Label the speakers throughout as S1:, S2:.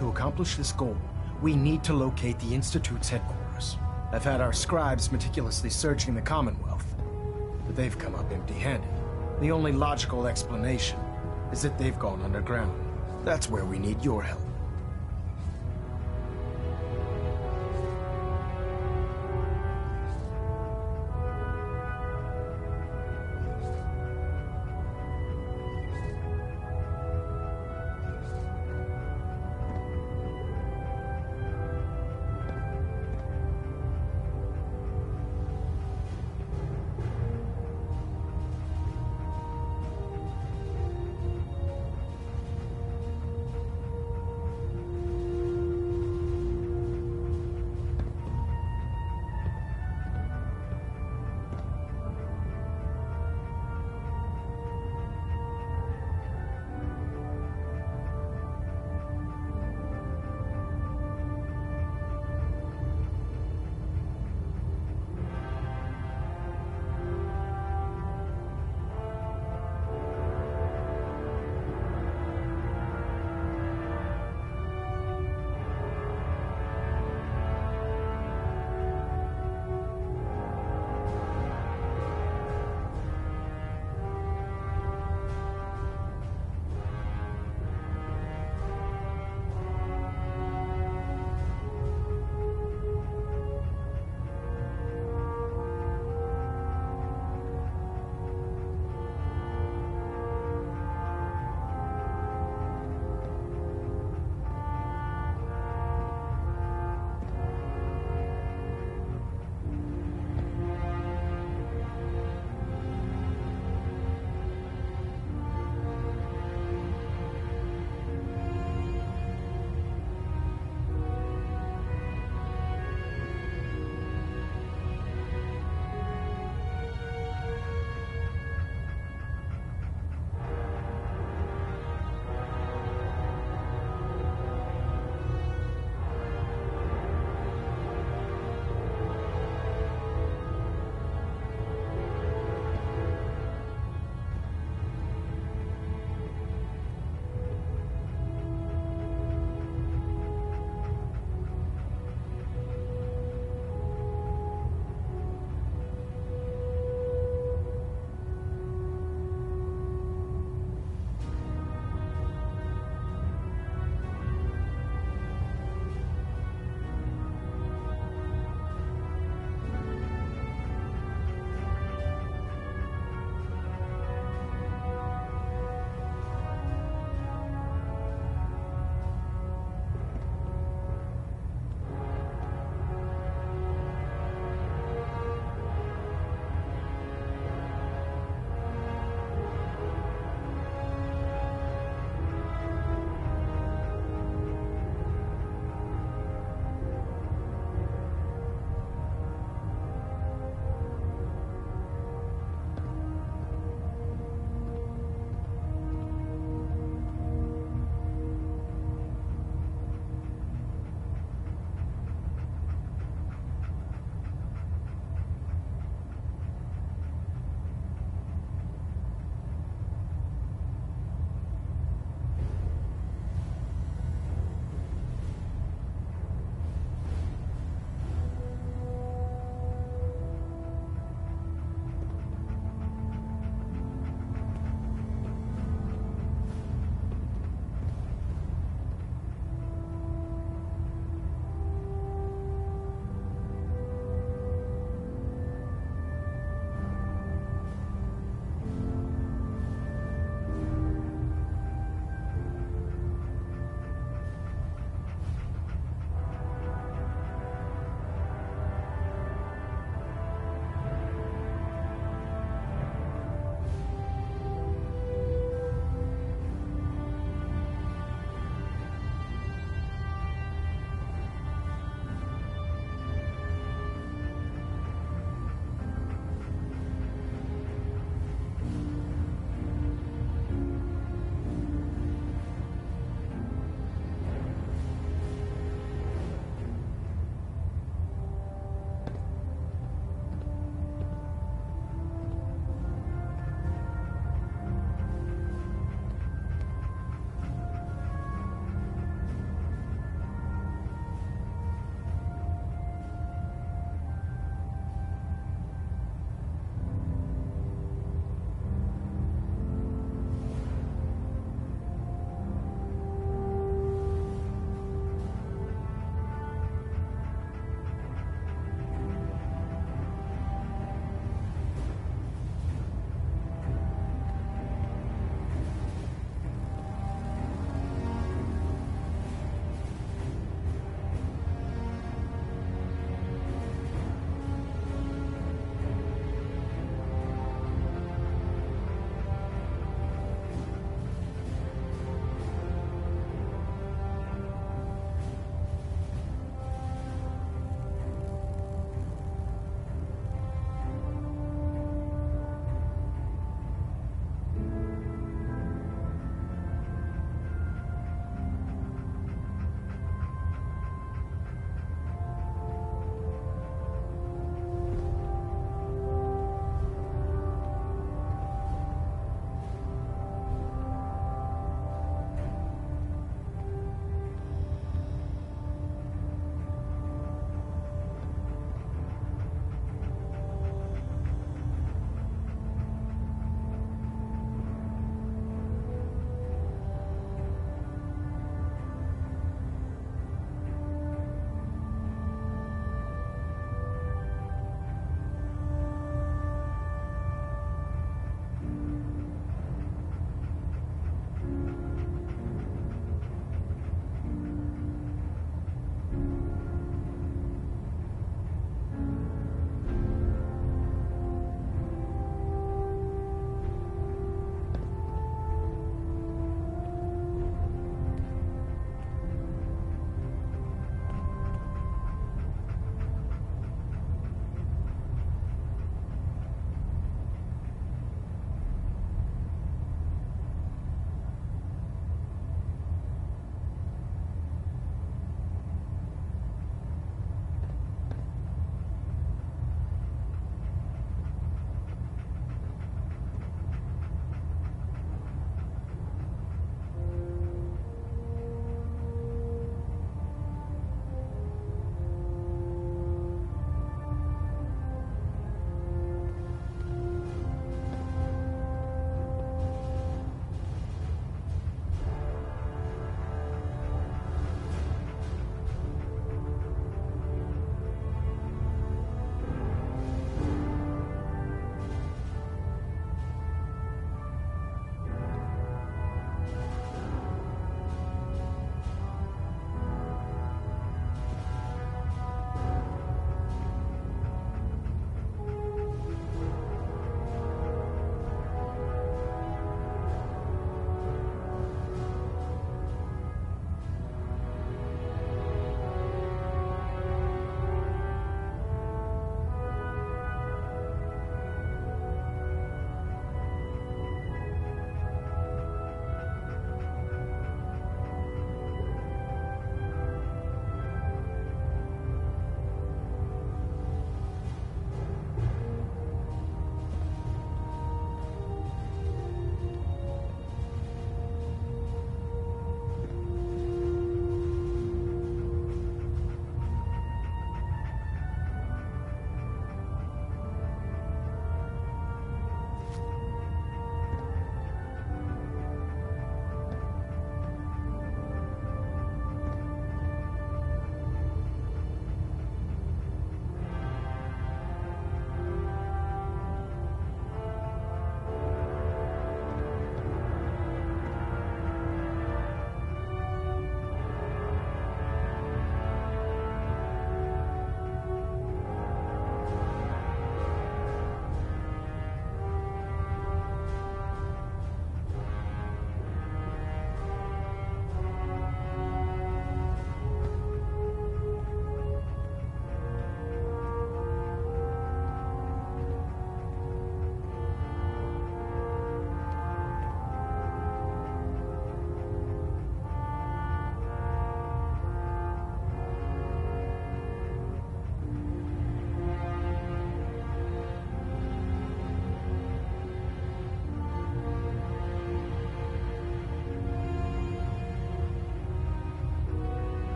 S1: To accomplish this goal, we need to locate the Institute's headquarters. I've had our scribes meticulously searching the Commonwealth, but they've come up empty-handed. The only logical explanation is that they've gone underground. That's where we need your help.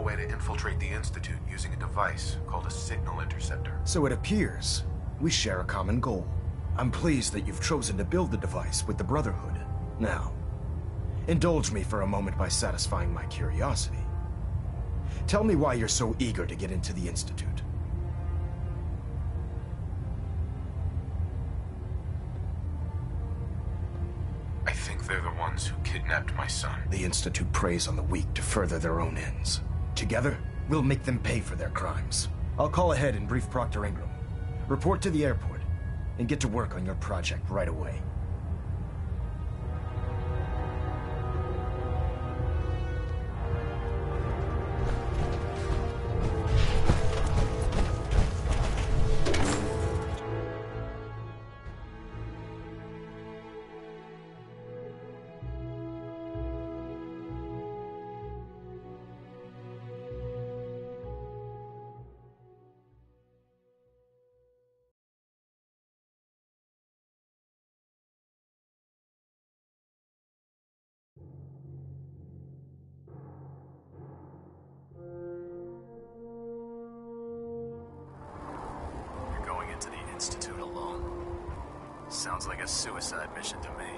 S2: a way to infiltrate the Institute using a device called a signal interceptor.
S1: So it appears we share a common goal. I'm pleased that you've chosen to build the device with the Brotherhood. Now, indulge me for a moment by satisfying my curiosity. Tell me why you're so eager to get into the Institute.
S2: I think they're the ones who kidnapped my son.
S1: The Institute preys on the weak to further their own ends. Together, we'll make them pay for their crimes. I'll call ahead and brief Proctor Ingram. Report to the airport, and get to work on your project right away.
S3: Institute alone. Sounds like a suicide mission to me.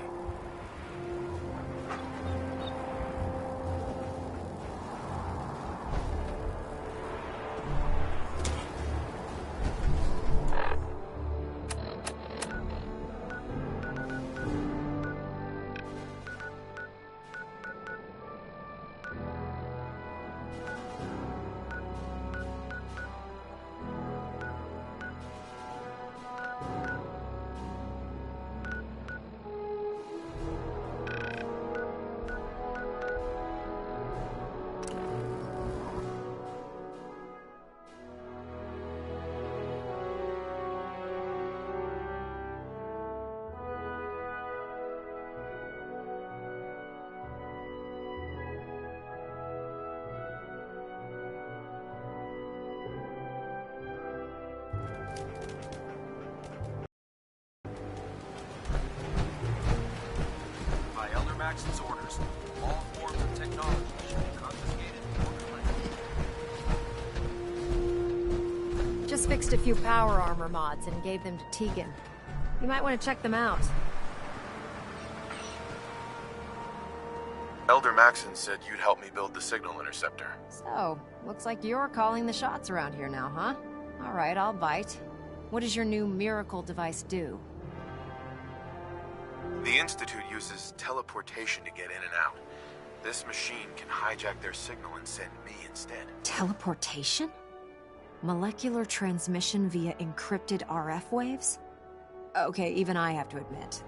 S4: Max's orders. All forms of technology should be confiscated and organized.
S5: Just fixed a few power armor mods and gave them to Tegan. You might want to check them out.
S2: Elder Maxon said you'd help me build the signal interceptor.
S5: So, looks like you're calling the shots around here now, huh? Alright, I'll bite. What does your new miracle device do?
S2: The Institute uses teleportation to get in and out. This machine can hijack their signal and send me instead.
S5: Teleportation? Molecular transmission via encrypted RF waves? Okay, even I have to admit,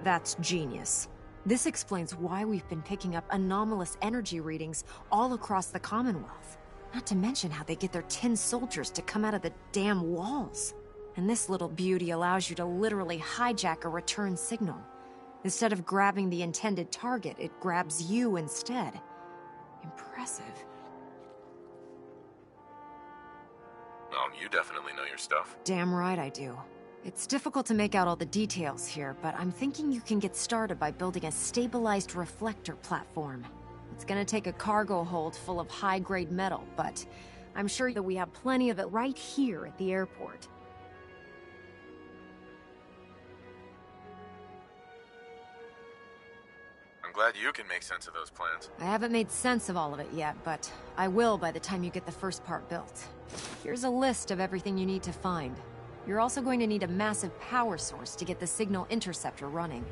S5: that's genius. This explains why we've been picking up anomalous energy readings all across the Commonwealth. Not to mention how they get their tin soldiers to come out of the damn walls. And this little beauty allows you to literally hijack a return signal. Instead of grabbing the intended target, it grabs you instead. Impressive.
S2: Oh, you definitely know your stuff.
S5: Damn right I do. It's difficult to make out all the details here, but I'm thinking you can get started by building a stabilized reflector platform. It's gonna take a cargo hold full of high-grade metal, but I'm sure that we have plenty of it right here at the airport.
S2: I'm glad you can make sense of those plans.
S5: I haven't made sense of all of it yet, but I will by the time you get the first part built. Here's a list of everything you need to find. You're also going to need a massive power source to get the signal interceptor running.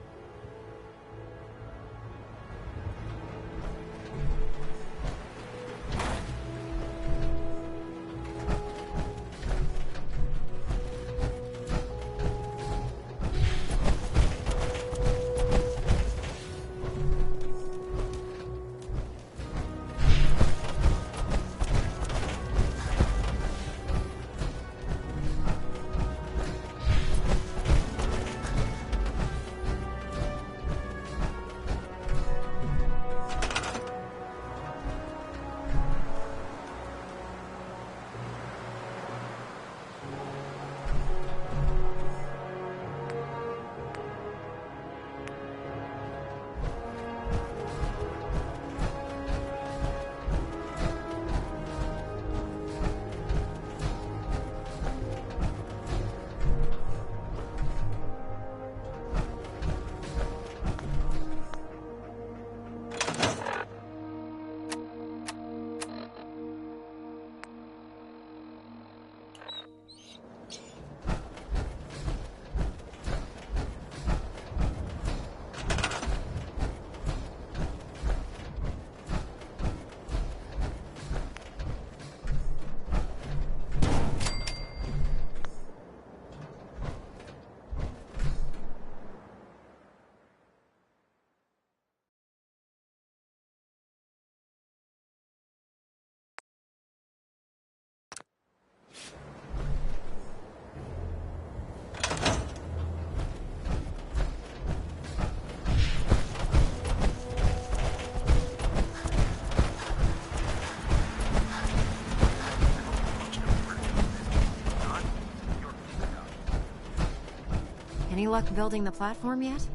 S5: Any luck building the platform yet?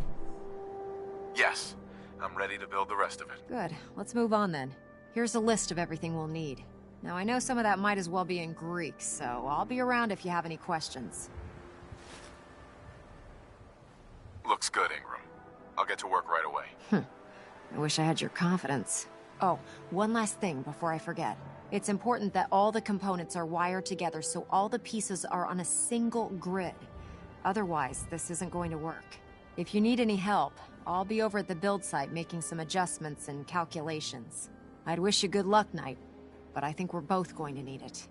S2: Yes, I'm ready to build the rest of it.
S5: Good. Let's move on then. Here's a list of everything we'll need. Now, I know some of that might as well be in Greek, so I'll be around if you have any questions.
S2: Looks good, Ingram. I'll get to work right away.
S5: I wish I had your confidence. Oh, one last thing before I forget. It's important that all the components are wired together so all the pieces are on a single grid. Otherwise, this isn't going to work. If you need any help, I'll be over at the build site making some adjustments and calculations. I'd wish you good luck, Knight, but I think we're both going to need it.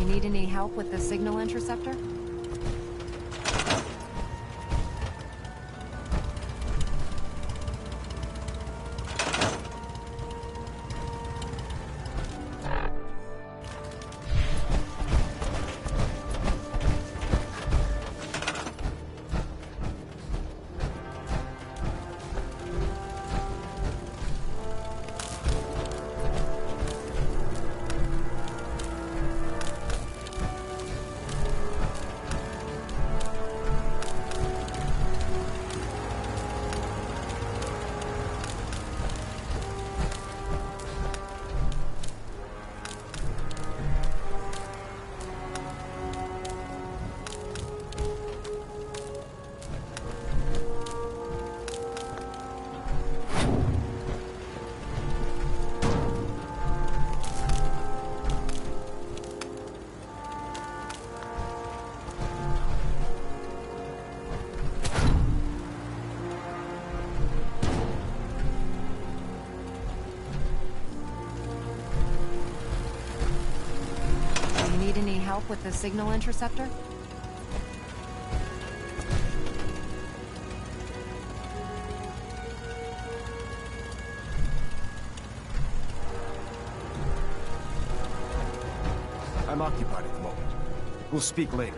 S5: need any help with the signal interceptor? Any help with the signal interceptor?
S1: I'm occupied at the moment. We'll speak later.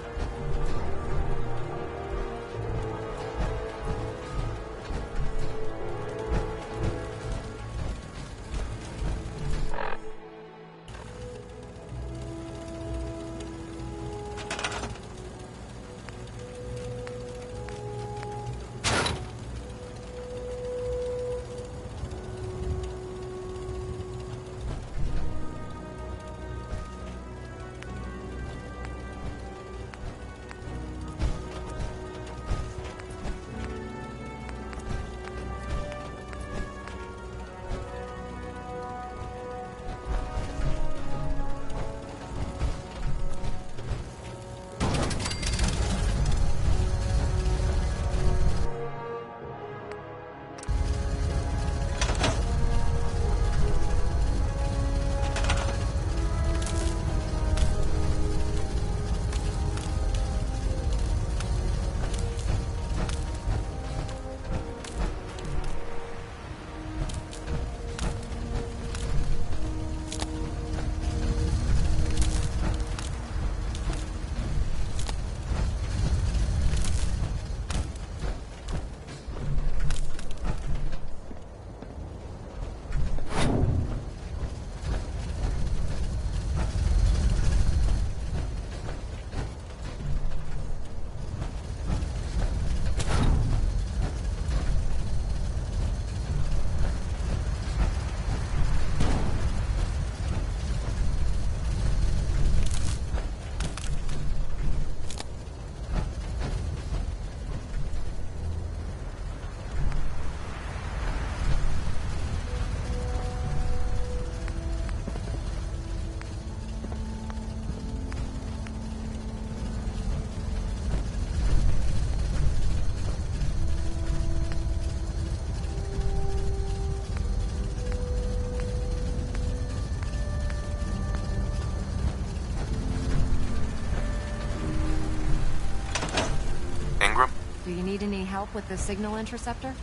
S5: Do you need any help with the signal interceptor?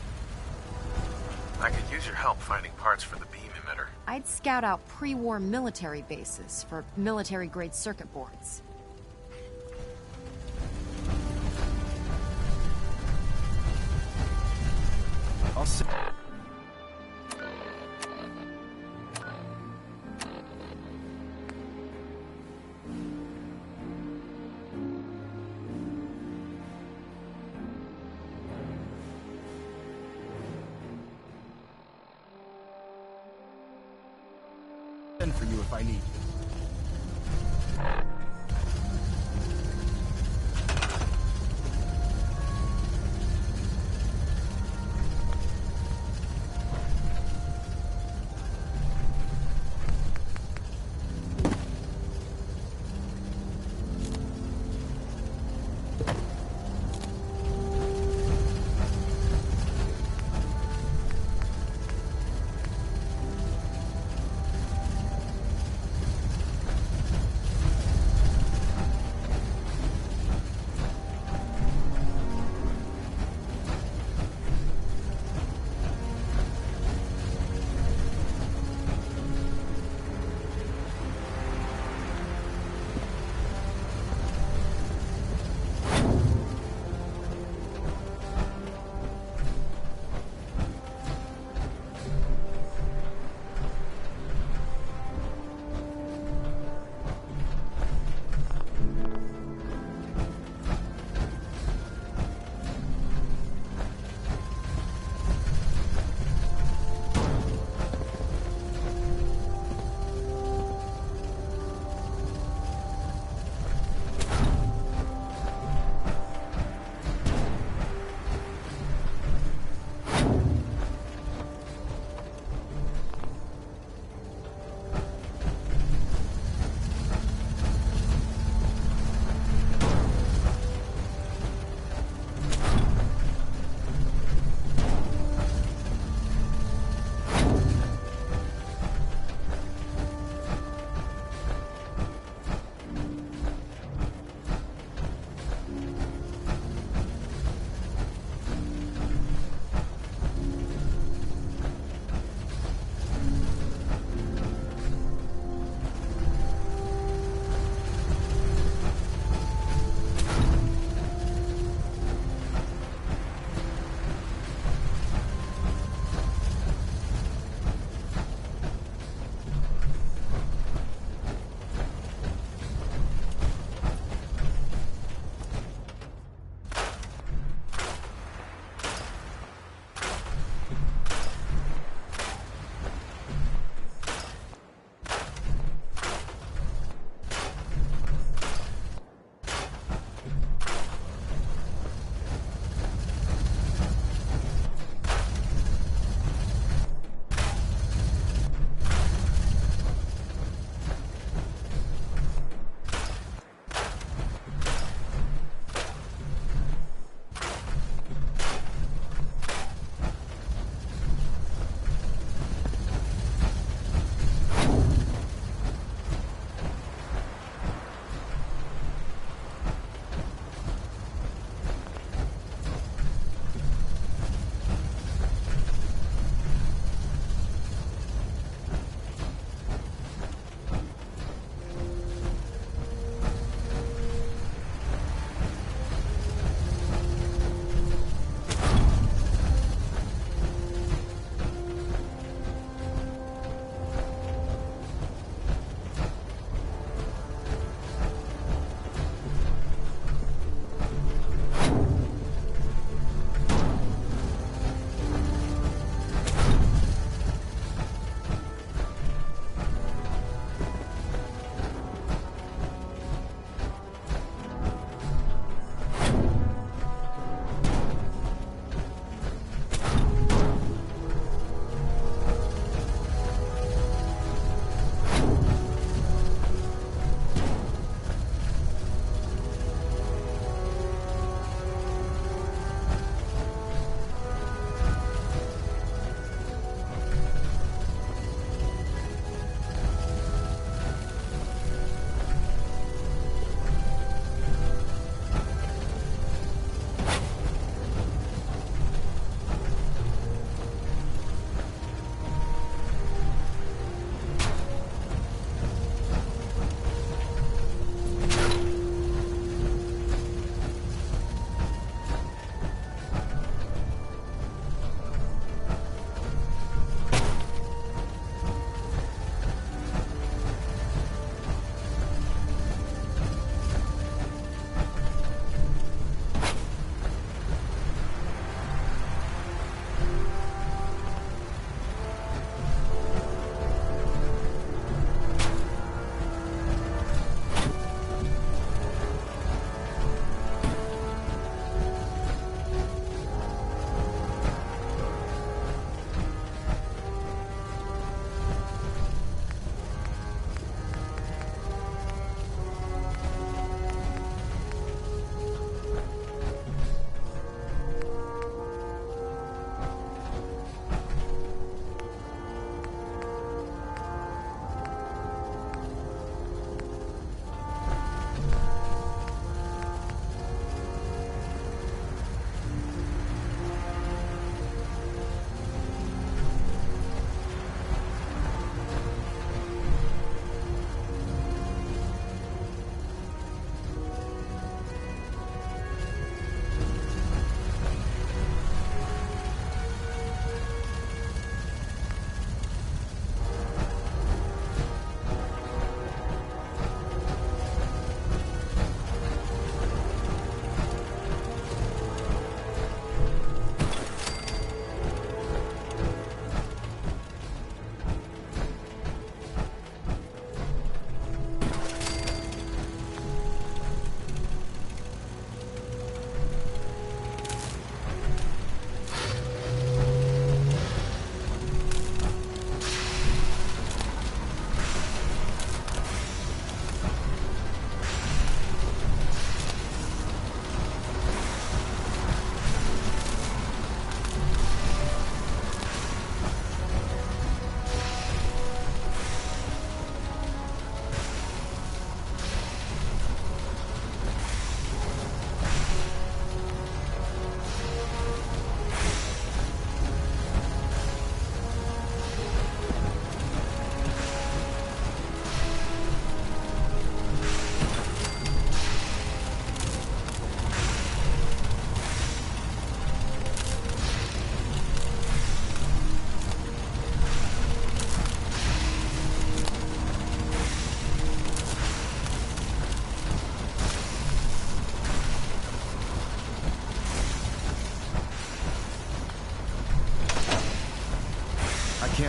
S2: I could use your help finding parts for the beam emitter.
S5: I'd scout out pre-war military bases for military-grade circuit boards.
S1: I'll see. Send for you if I need you.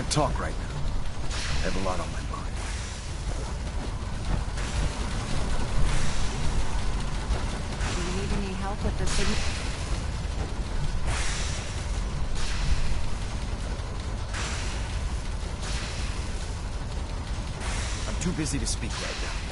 S1: can't talk right now. I have a lot on my mind.
S5: Do you need any help with the signal?
S1: I'm too busy to speak right now.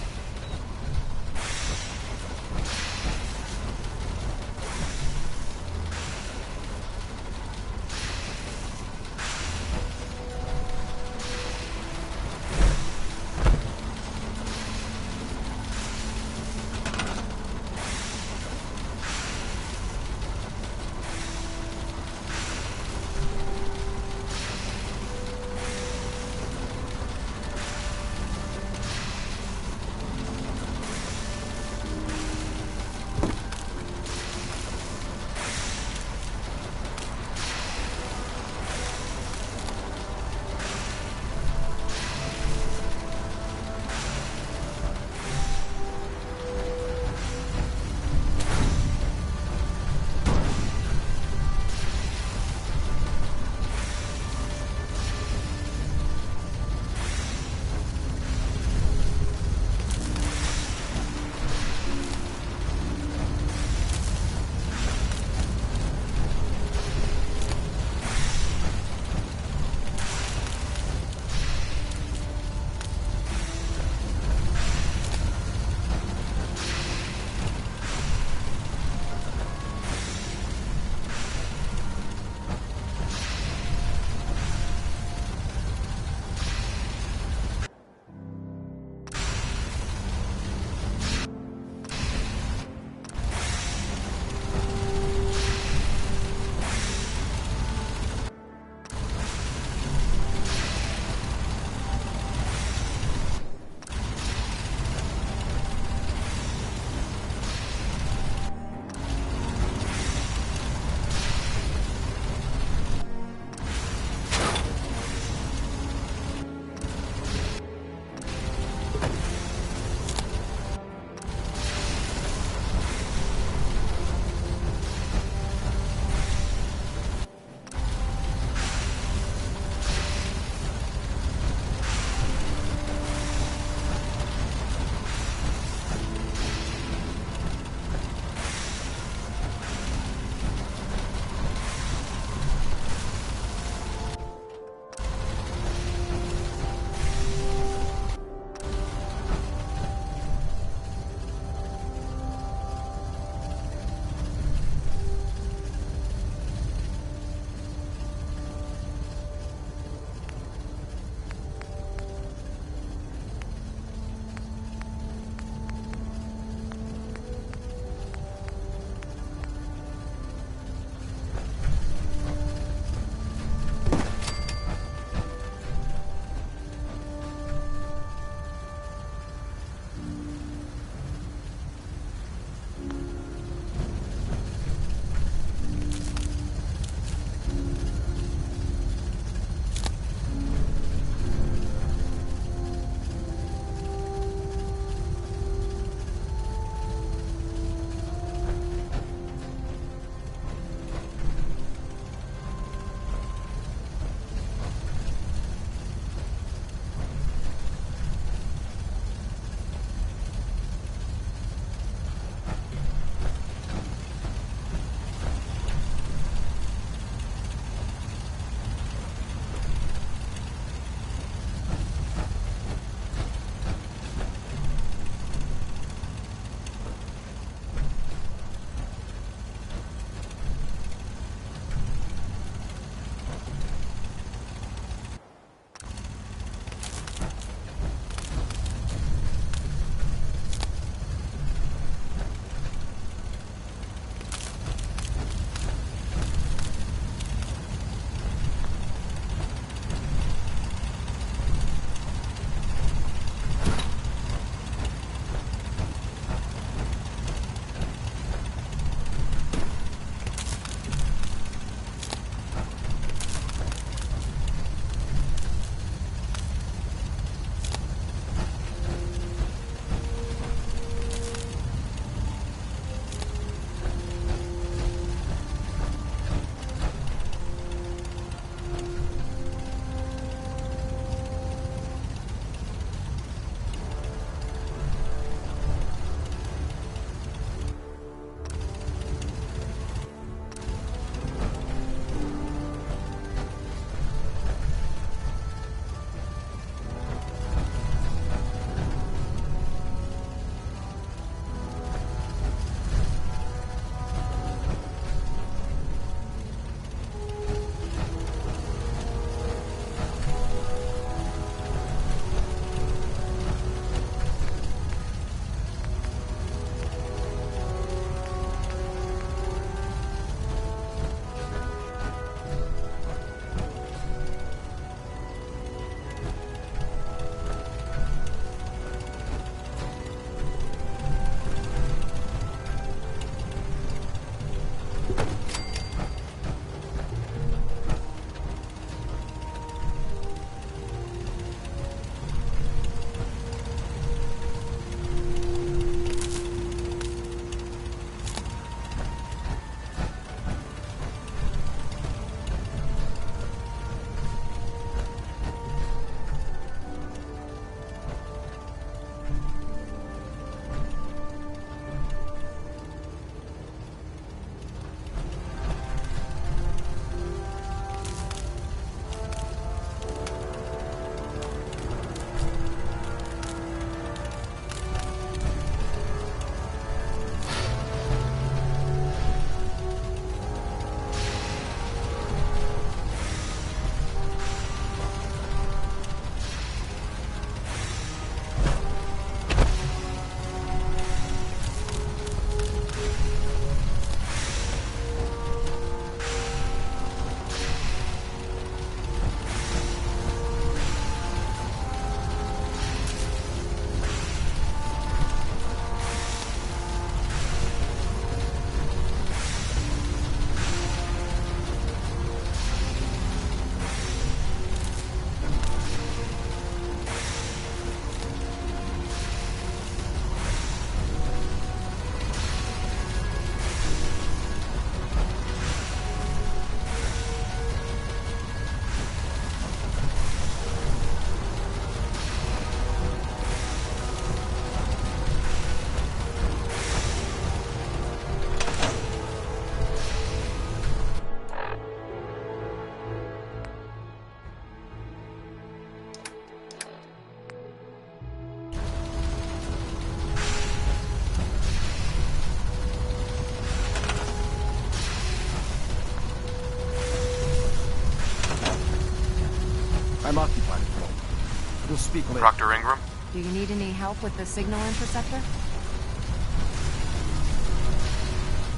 S1: speak later.
S2: Proctor Ingram?
S5: Do you need any help with the signal interceptor?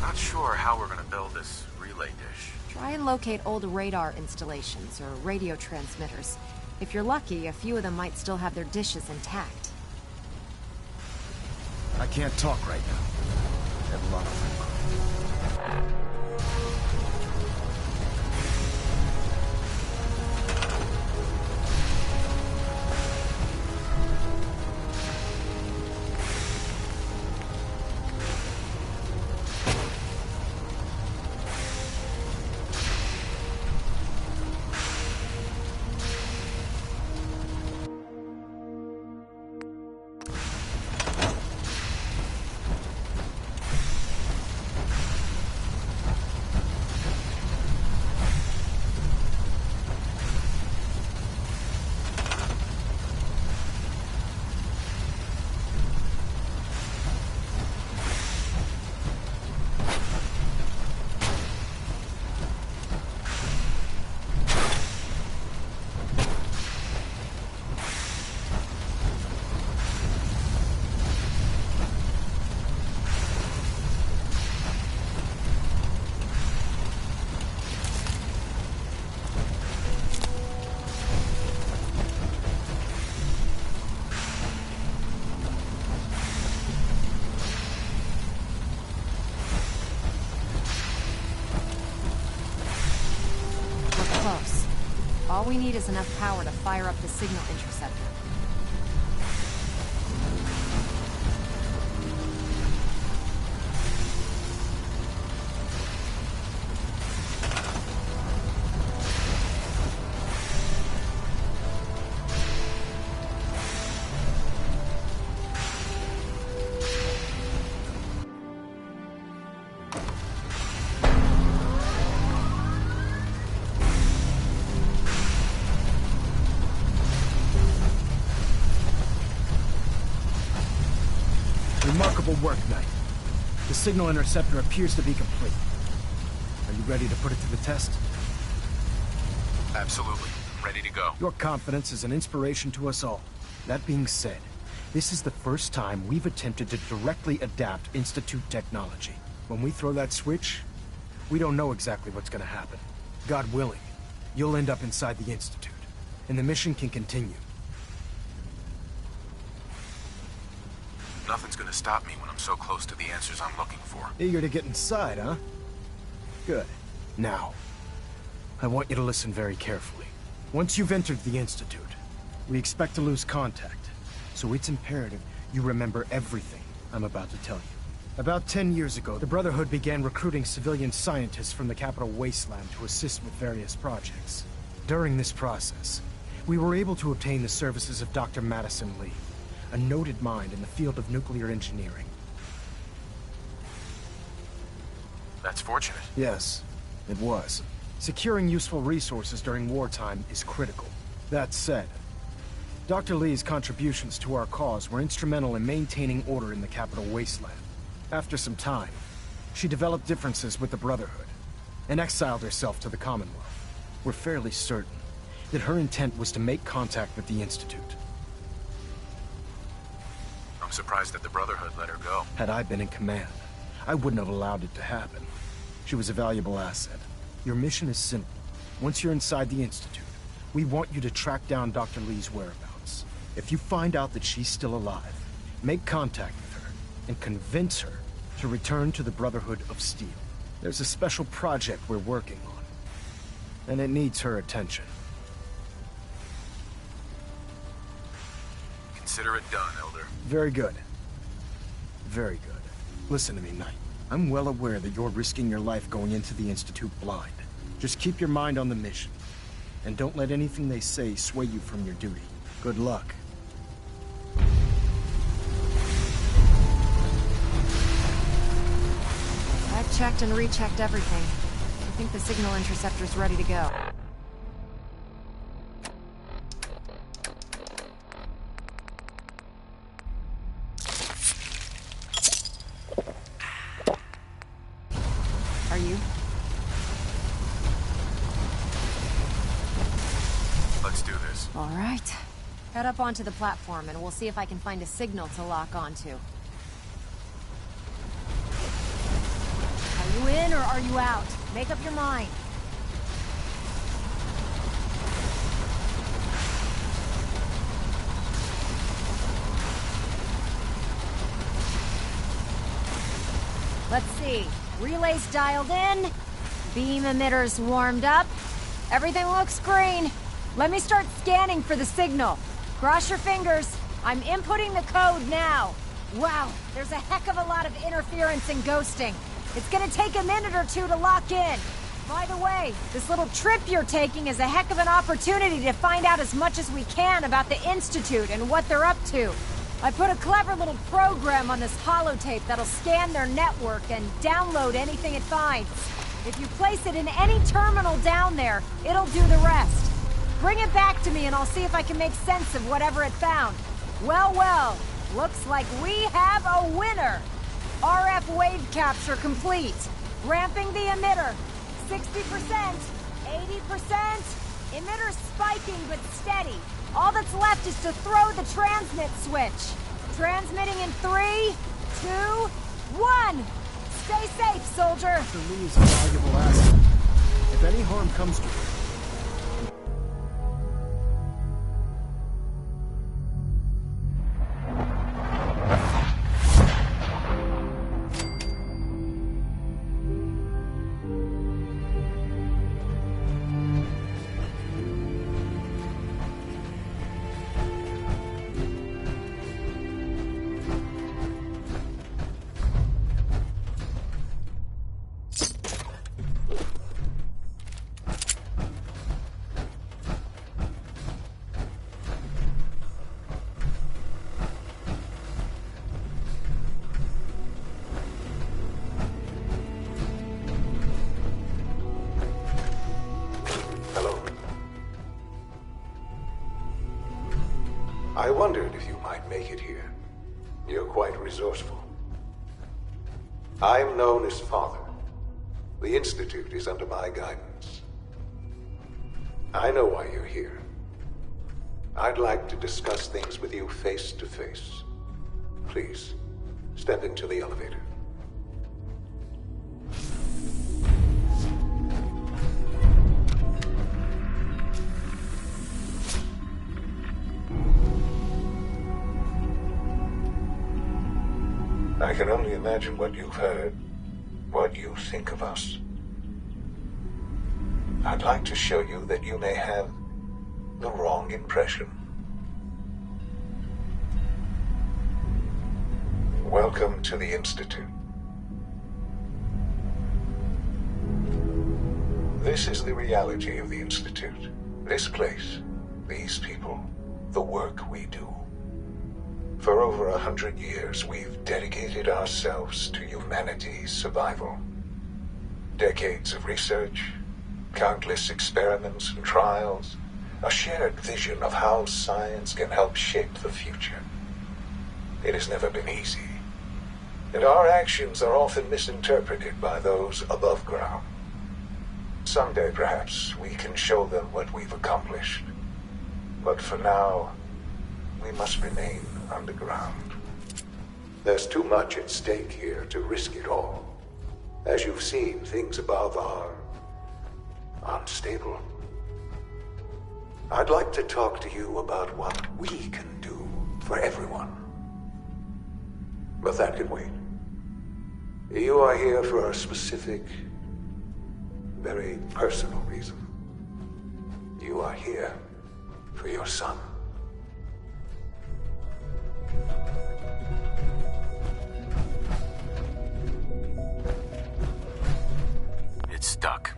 S2: Not sure how we're gonna build this relay dish.
S5: Try and locate old radar installations or radio transmitters. If you're lucky, a few of them might still have their dishes intact.
S1: I can't talk right now. I have a lot of work.
S5: Close. All we need is enough power to fire up the signal interceptor.
S1: Remarkable work, Knight. The signal interceptor appears to be complete. Are you ready to put it to the test?
S2: Absolutely. Ready to go.
S1: Your confidence is an inspiration to us all. That being said, this is the first time we've attempted to directly adapt Institute technology. When we throw that switch, we don't know exactly what's gonna happen. God willing, you'll end up inside the Institute, and the mission can continue.
S2: Nothing's gonna stop me when I'm so close to the answers I'm looking for.
S1: Eager to get inside, huh? Good. Now, I want you to listen very carefully. Once you've entered the Institute, we expect to lose contact, so it's imperative you remember everything I'm about to tell you. About 10 years ago, the Brotherhood began recruiting civilian scientists from the capital wasteland to assist with various projects. During this process, we were able to obtain the services of Dr. Madison Lee, a noted mind in the field of nuclear engineering.
S2: That's fortunate.
S1: Yes, it was. Securing useful resources during wartime is critical. That said, Dr. Lee's contributions to our cause were instrumental in maintaining order in the capital wasteland. After some time, she developed differences with the Brotherhood and exiled herself to the Commonwealth. We're fairly certain that her intent was to make contact with the Institute.
S2: I'm surprised that the Brotherhood let her go.
S1: Had I been in command, I wouldn't have allowed it to happen. She was a valuable asset. Your mission is simple. Once you're inside the Institute, we want you to track down Dr. Lee's whereabouts. If you find out that she's still alive, make contact with her and convince her to return to the Brotherhood of Steel. There's a special project we're working on, and it needs her attention.
S2: Consider it done, Elder.
S1: Very good. Very good. Listen to me, Knight. I'm well aware that you're risking your life going into the Institute blind. Just keep your mind on the mission, and don't let anything they say sway you from your duty. Good luck.
S5: I've checked and rechecked everything. I think the signal interceptor's ready to go. Are you?
S2: Let's do this.
S5: All right. Head up onto the platform and we'll see if I can find a signal to lock onto. Are you in or are you out? Make up your mind. Let's see. Relays dialed in. Beam emitters warmed up. Everything looks green. Let me start scanning for the signal. Cross your fingers. I'm inputting the code now. Wow, there's a heck of a lot of interference and ghosting. It's gonna take a minute or two to lock in. By the way, this little trip you're taking is a heck of an opportunity to find out as much as we can about the Institute and what they're up to. I put a clever little program on this holotape that'll scan their network and download anything it finds. If you place it in any terminal down there, it'll do the rest. Bring it back to me and I'll see if I can make sense of whatever it found. Well, well, looks like we have a winner. RF wave capture complete. Ramping the emitter. 60%, 80%. Emitter spiking but steady. All that's left is to throw the transmit switch. Transmitting in 3, 2, 1. Stay safe, soldier.
S1: Dr. Lee is a valuable asset. If any harm comes to her,
S6: I wondered if you might make it here. You're quite resourceful. I'm known as Father. The Institute is under my guidance. I know why you're here. I'd like to discuss things with you face to face. Please, step into the elevator. I can only imagine what you've heard, what you think of us. I'd like to show you that you may have the wrong impression. Welcome to the Institute. This is the reality of the Institute. This place, these people, the work we do. For over 100 years, we've dedicated ourselves to humanity's survival. Decades of research, countless experiments and trials, a shared vision of how science can help shape the future. It has never been easy, and our actions are often misinterpreted by those above ground. Someday, perhaps, we can show them what we've accomplished. But for now, we must remain underground. There's too much at stake here to risk it all. As you've seen, things above are unstable. I'd like to talk to you about what we can do for everyone. But that can wait. You are here for a specific, very personal reason. You are here for your son.
S3: It's stuck.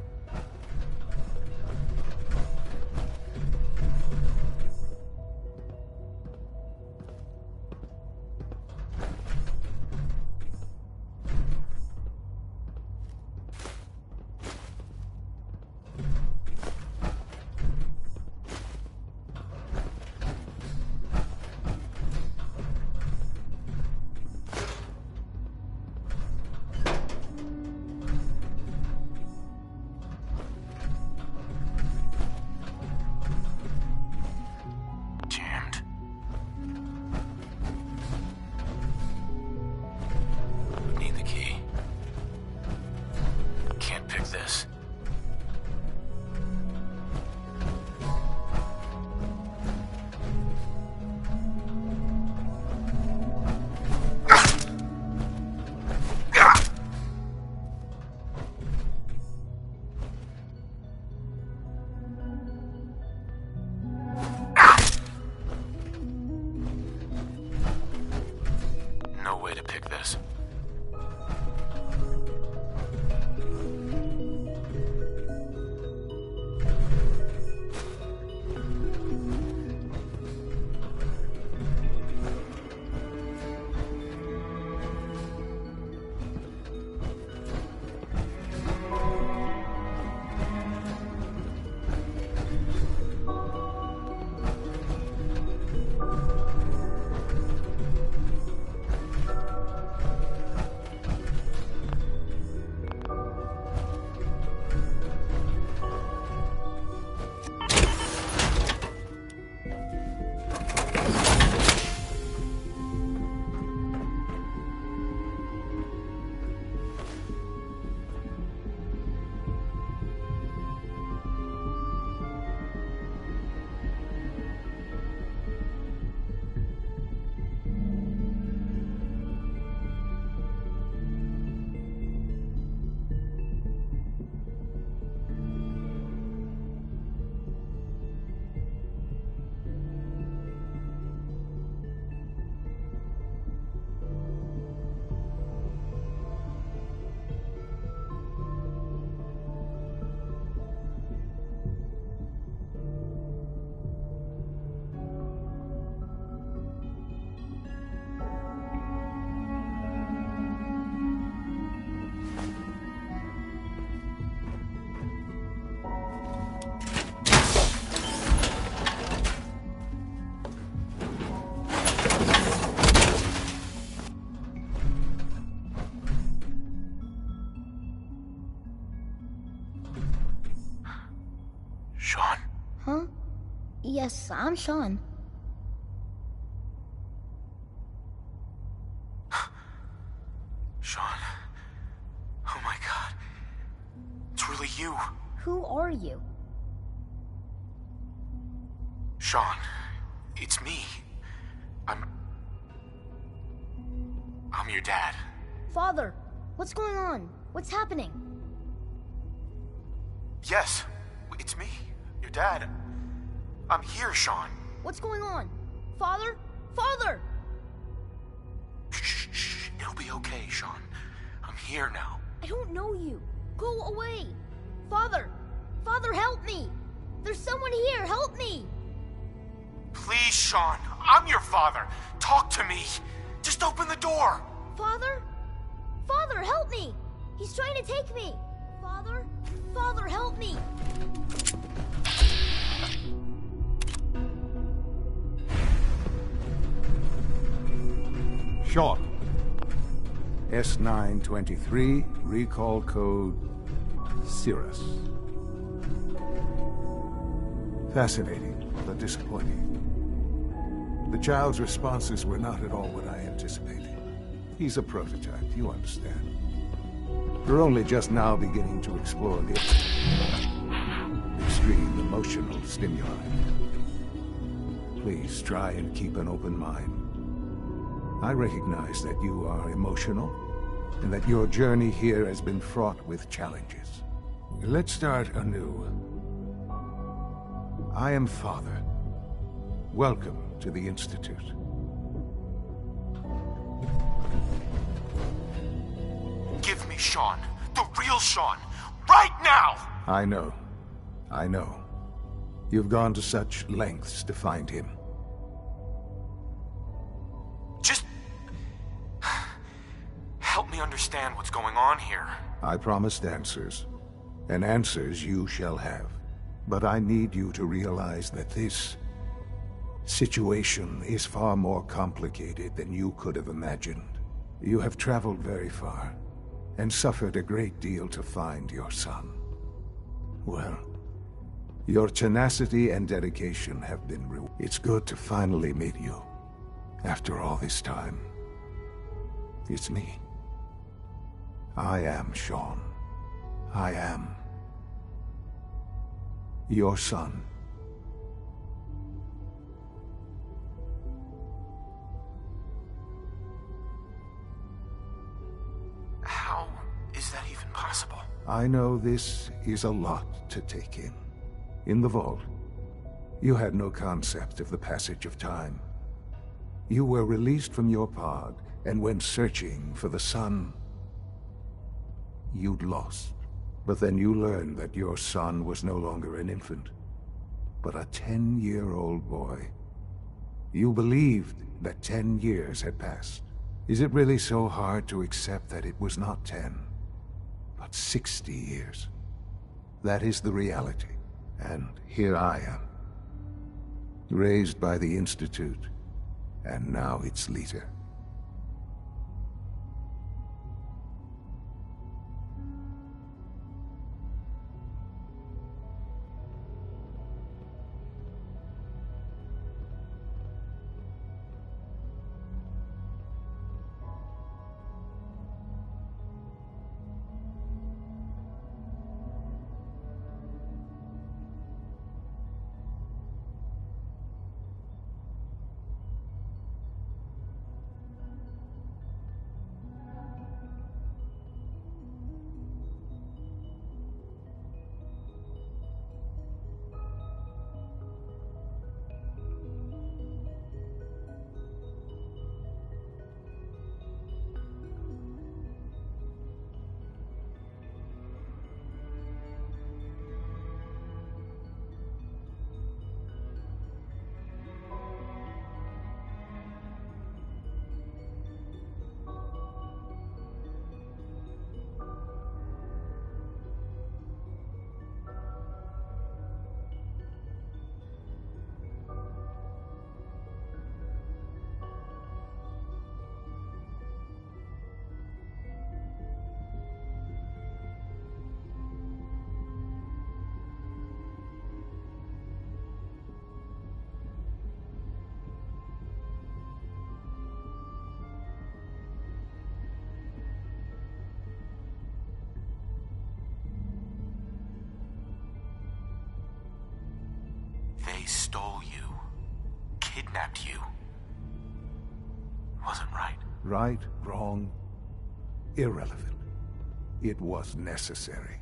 S7: Huh? Yes, I'm Sean.
S2: Sean. Oh my god. It's really you.
S7: Who are you?
S2: Sean. It's me. I'm your dad.
S7: Father, what's going on? What's happening?
S2: Yes, it's me. Your dad. I'm here, Sean.
S7: What's going on? Father? Father!
S2: Shh. It'll be okay, Sean. I'm here now.
S7: I don't know you. Go away. Father! Father, help me! There's someone here, help me!
S2: Please, Sean. I'm your father. Talk to me. Just open the door.
S7: Father? Father, help me! He's trying to take me! Father? Father, help me!
S6: Sean. S923, recall code Cirrus. Fascinating, but disappointing. The child's responses were not at all what I anticipated. He's a prototype, you understand. We're only just now beginning to explore the extreme emotional stimuli. Please try and keep an open mind. I recognize that you are emotional, and that your journey here has been fraught with challenges. Let's start anew. I am Father. Welcome to the Institute.
S2: Give me Sean. The real Sean. Right now!
S6: I know. You've gone to such lengths to find him.
S2: Just... help me understand what's going on here.
S6: I promised answers, and answers you shall have. But I need you to realize that this situation is far more complicated than you could have imagined. You have traveled very far, and suffered a great deal to find your son. Well, your tenacity and dedication have been rewarded. It's good to finally meet you, after all this time. It's me. I am Sean. I am your son.
S2: How is that even possible?
S6: I know this is a lot to take in. In the vault, you had no concept of the passage of time. You were released from your pod, and when searching for the sun, you'd lost. But then you learned that your son was no longer an infant, but a 10-year-old boy. You believed that 10 years had passed. Is it really so hard to accept that it was not 10, but 60 years? That is the reality. And here I am, raised by the Institute, and now its leader.
S2: kept you. Wasn't right.
S6: Right, wrong, irrelevant. It was necessary.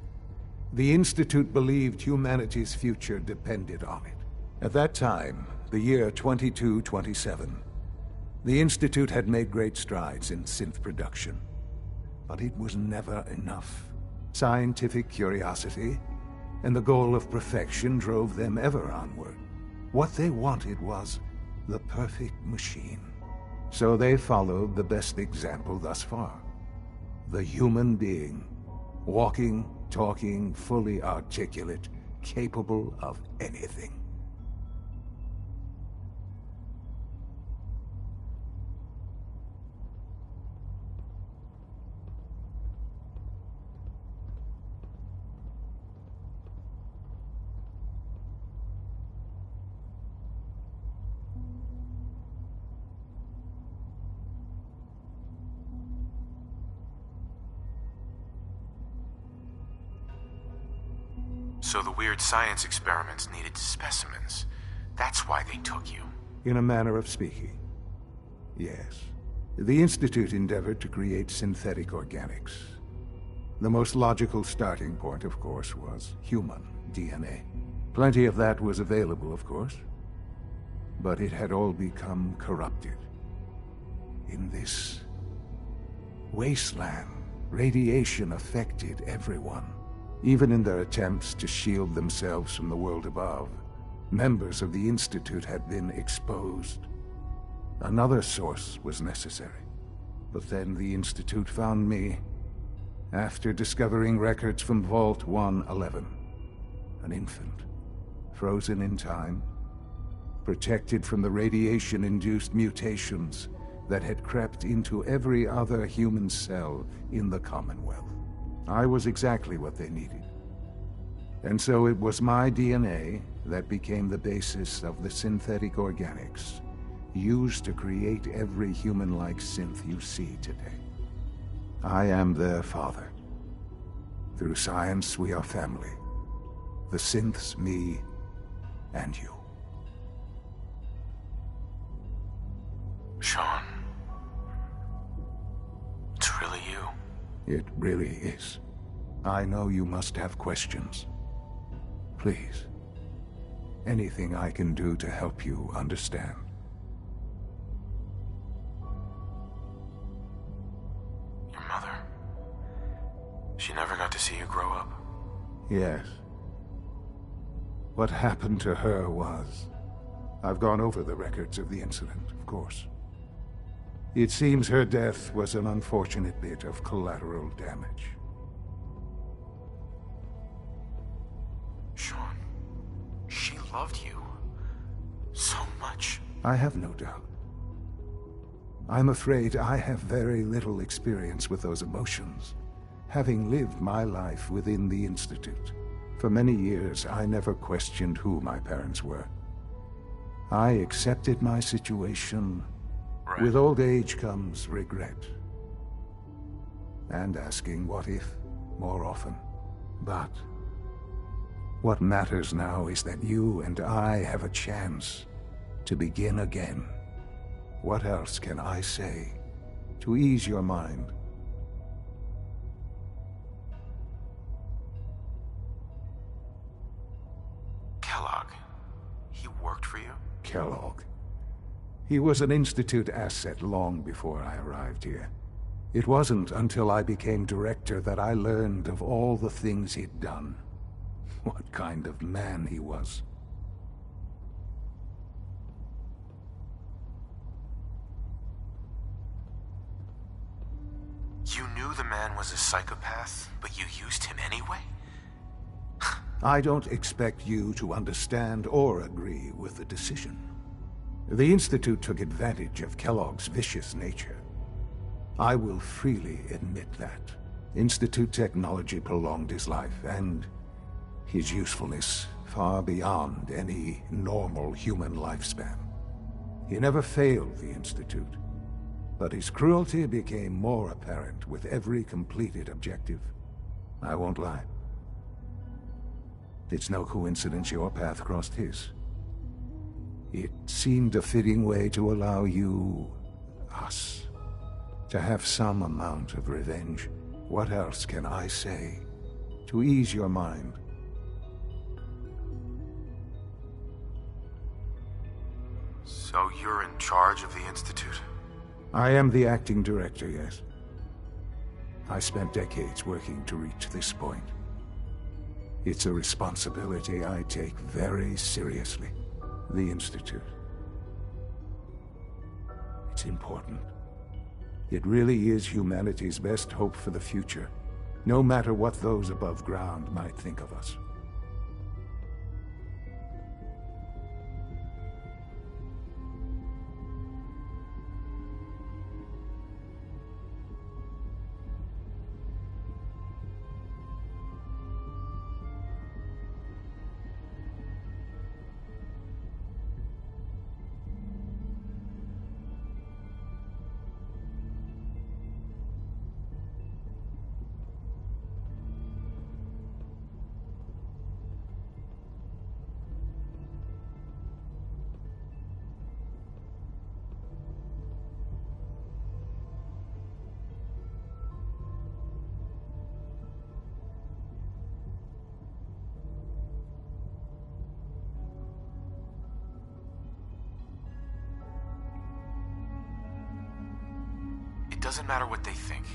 S6: The Institute believed humanity's future depended on it. At that time, the year 2227, the Institute had made great strides in synth production. But it was never enough. Scientific curiosity and the goal of perfection drove them ever onward. What they wanted was the perfect machine. So they followed the best example thus far. The human being. Walking, talking, fully articulate, capable of anything.
S2: So the weird science experiments needed specimens. That's why they took you.
S6: In a manner of speaking, yes. The Institute endeavored to create synthetic organics. The most logical starting point, of course, was human DNA. Plenty of that was available, of course. But it had all become corrupted. In this wasteland, radiation affected everyone. Even in their attempts to shield themselves from the world above, members of the Institute had been exposed. Another source was necessary. But then the Institute found me after discovering records from Vault 111. An infant, frozen in time, protected from the radiation-induced mutations that had crept into every other human cell in the Commonwealth. I was exactly what they needed. And so it was my DNA that became the basis of the synthetic organics used to create every human-like synth you see today. I am their father. Through science, we are family. The synths, me, and you.
S2: Sean. It's really you.
S6: It really is. I know you must have questions. Please. Anything I can do to help you understand.
S2: Your mother. She never got to see you grow up.
S6: Yes. What happened to her was... I've gone over the records of the incident, of course. It seems her death was an unfortunate bit of collateral damage.
S2: Sean, she loved you so much.
S6: I have no doubt. I'm afraid I have very little experience with those emotions, having lived my life within the Institute. For many years, I never questioned who my parents were. I accepted my situation.
S2: Right.
S6: With old age comes regret. And asking what if more often. But what matters now is that you and I have a chance to begin again. What else can I say to ease your mind?
S2: Kellogg. He worked for you?
S6: Kellogg. He was an Institute asset long before I arrived here. It wasn't until I became director that I learned of all the things he'd done. What kind of man he was.
S2: You knew the man was a psychopath, but you used him anyway?
S6: I don't expect you to understand or agree with the decision. The Institute took advantage of Kellogg's vicious nature. I will freely admit that. Institute technology prolonged his life, and his usefulness far beyond any normal human lifespan. He never failed the Institute, but his cruelty became more apparent with every completed objective. I won't lie. It's no coincidence your path crossed his. It seemed a fitting way to allow you, us, to have some amount of revenge. What else can I say to ease your mind?
S2: So you're in charge of the Institute?
S6: I am the acting director, yes. I spent decades working to reach this point. It's a responsibility I take very seriously. The Institute. It's important. It really is humanity's best hope for the future, no matter what those above ground might think of us.
S2: It doesn't matter what they think.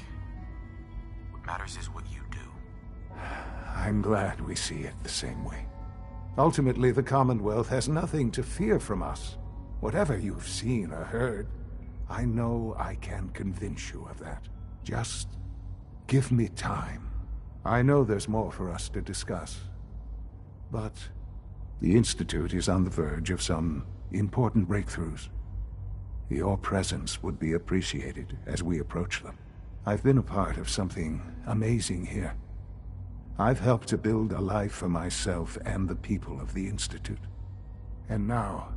S2: What matters is what you do.
S6: I'm glad we see it the same way. Ultimately, the Commonwealth has nothing to fear from us. Whatever you've seen or heard, I know I can convince you of that. Just give me time. I know there's more for us to discuss. But the Institute is on the verge of some important breakthroughs. Your presence would be appreciated as we approach them. I've been a part of something amazing here. I've helped to build a life for myself and the people of the Institute. And now,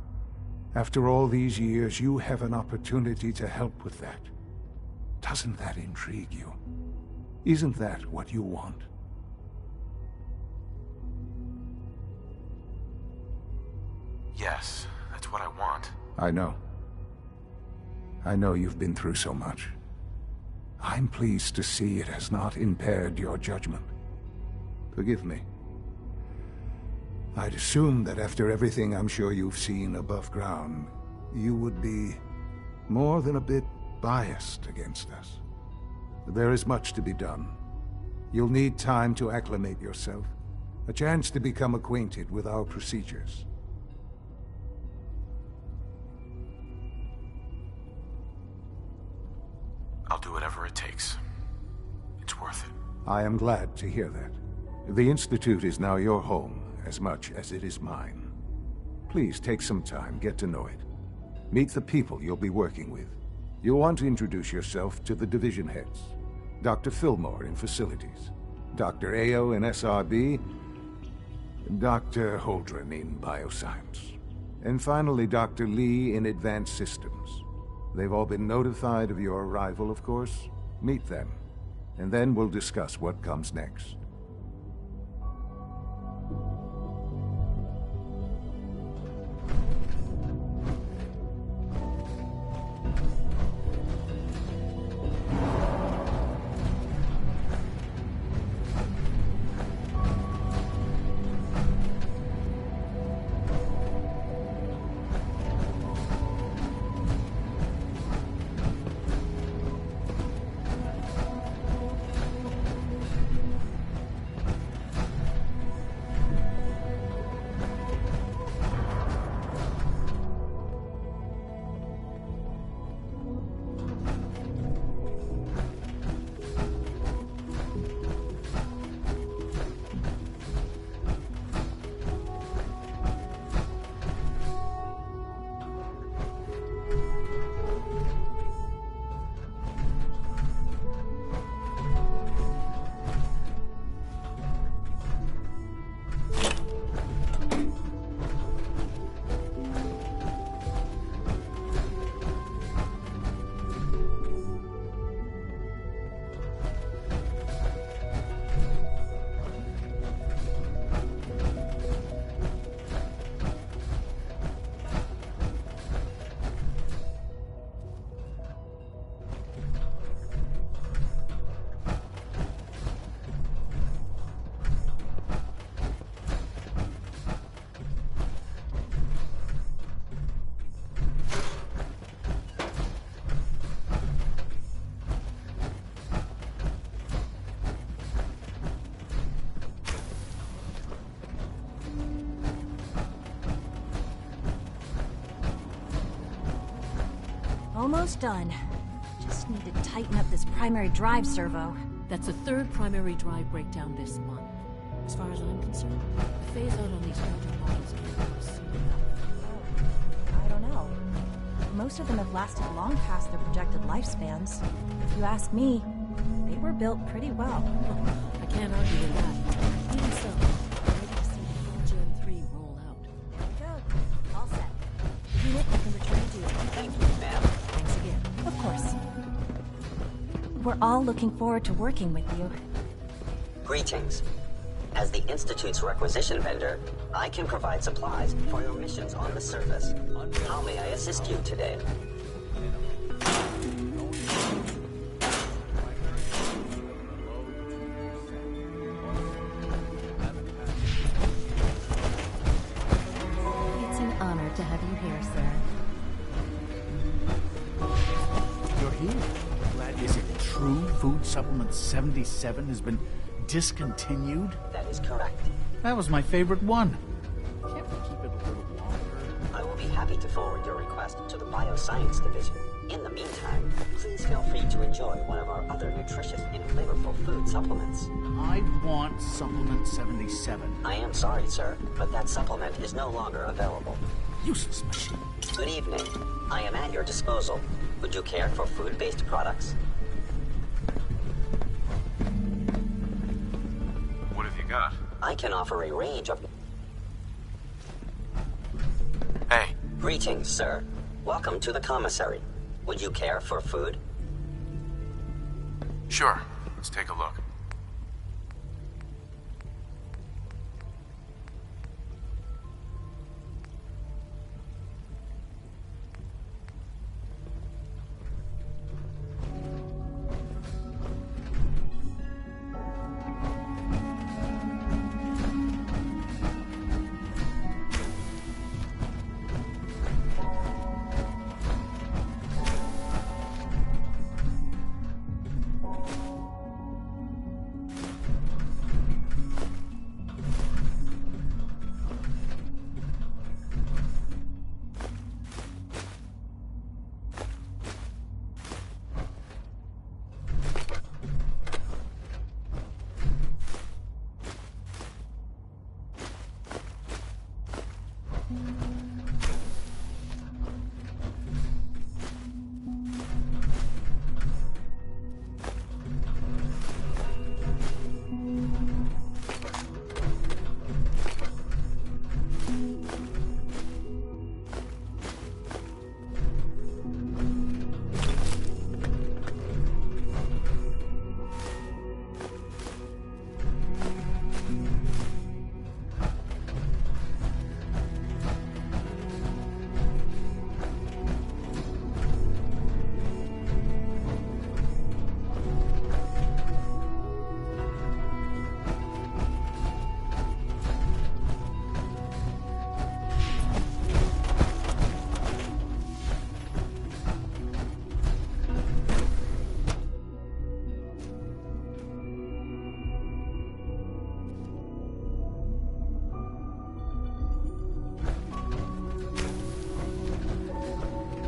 S6: after all these years, you have an opportunity to help with that. Doesn't that intrigue you? Isn't that what you want?
S2: Yes, that's what I want.
S6: I know. I know you've been through so much. I'm pleased to see it has not impaired your judgment. Forgive me. I'd assumed that after everything I'm sure you've seen above ground, you would be more than a bit biased against us. There is much to be done. You'll need time to acclimate yourself, a chance to become acquainted with our procedures.
S2: I'll do whatever it takes. It's worth it.
S6: I am glad to hear that. The Institute is now your home, as much as it is mine. Please take some time, get to know it. Meet the people you'll be working with. You'll want to introduce yourself to the division heads. Dr. Fillmore in Facilities, Dr. Ayo in SRB, Dr. Holdren in Bioscience, and finally Dr. Lee in Advanced Systems. They've all been notified of your arrival, of course. Meet them, and then we'll discuss what comes next.
S8: Almost done. Just need to tighten up this primary drive servo.
S9: That's the third primary drive breakdown this month. As far as I'm concerned, the phase out on these older models is soon enough.
S8: I don't know. Most of them have lasted long past their projected lifespans. If you ask me, they were built pretty well.
S9: I can't argue with that. Even so, I'm ready to see the full Gen 3 roll out.
S8: Good. All set. Unit, you can return to duty.
S10: Thank you, ma'am.
S8: Thanks again. Of course. We're all looking forward to working with you.
S10: Greetings. As the Institute's requisition vendor, I can provide supplies for your missions on the surface. How may I assist you today?
S8: It's an honor to have you here, sir.
S11: You're here. Glad. Is it true Food Supplement 77 has been discontinued?
S10: That is correct.
S11: That was my favorite one. Can't we keep it a little longer?
S10: I will be happy to forward your request to the Bioscience Division. In the meantime, please feel free to enjoy one of our other nutritious and flavorful food supplements.
S11: I want Supplement 77.
S10: I am sorry, sir, but that supplement is no longer available.
S11: Useless machine.
S10: Good evening. I am at your disposal. Would you care for food-based products?
S2: What have you got?
S10: I can offer a range of...
S2: Hey.
S10: Greetings, sir. Welcome to the commissary. Would you care for food?
S2: Sure. Let's take a look.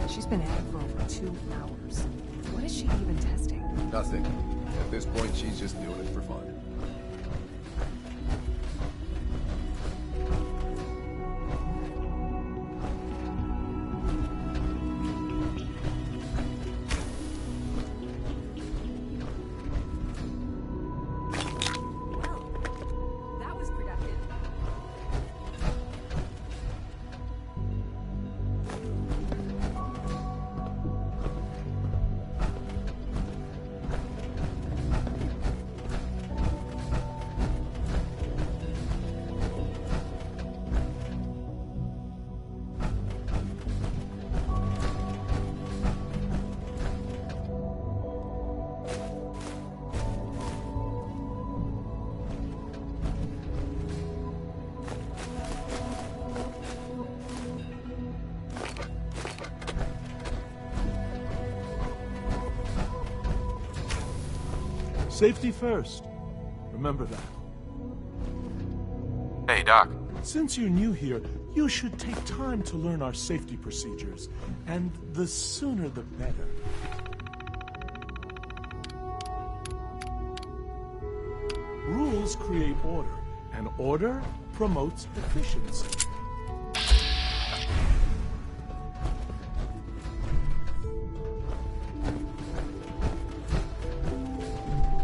S5: She's been at it for over 2 hours. What is she even testing?
S12: Nothing. At this point, she's just doing it for fun.
S13: Safety first. Remember that.
S2: Hey, Doc.
S13: Since you're new here, You should take time to learn our safety procedures, and the sooner the better. Rules create order, and order promotes efficiency.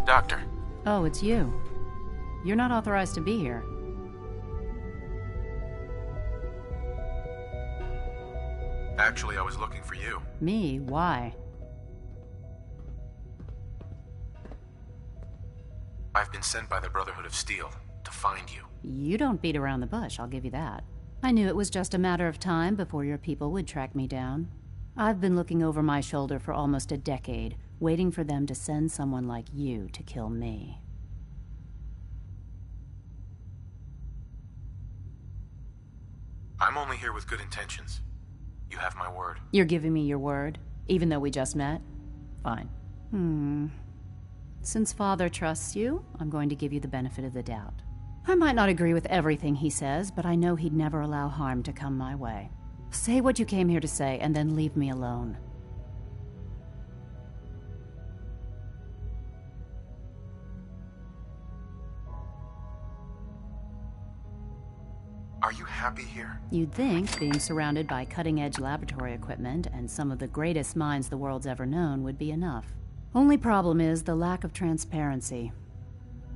S2: Doctor.
S14: Oh, it's you. You're not authorized to be here.
S2: Actually, I was looking for you.
S14: Me? Why?
S2: I've been sent by the Brotherhood of Steel to find you.
S14: You don't beat around the bush, I'll give you that. I knew it was just a matter of time before your people would track me down. I've been looking over my shoulder for almost a decade, waiting for them to send someone like you to kill me.
S2: I'm only here with good intentions. You have my word.
S14: You're giving me your word, even though we just met? Fine. Since Father trusts you, I'm going to give you the benefit of the doubt. I might not agree with everything he says, but I know he'd never allow harm to come my way. Say what you came here to say, and then leave me alone.
S2: Are you happy here?
S14: You'd think being surrounded by cutting-edge laboratory equipment and some of the greatest minds the world's ever known would be enough. Only problem is the lack of transparency.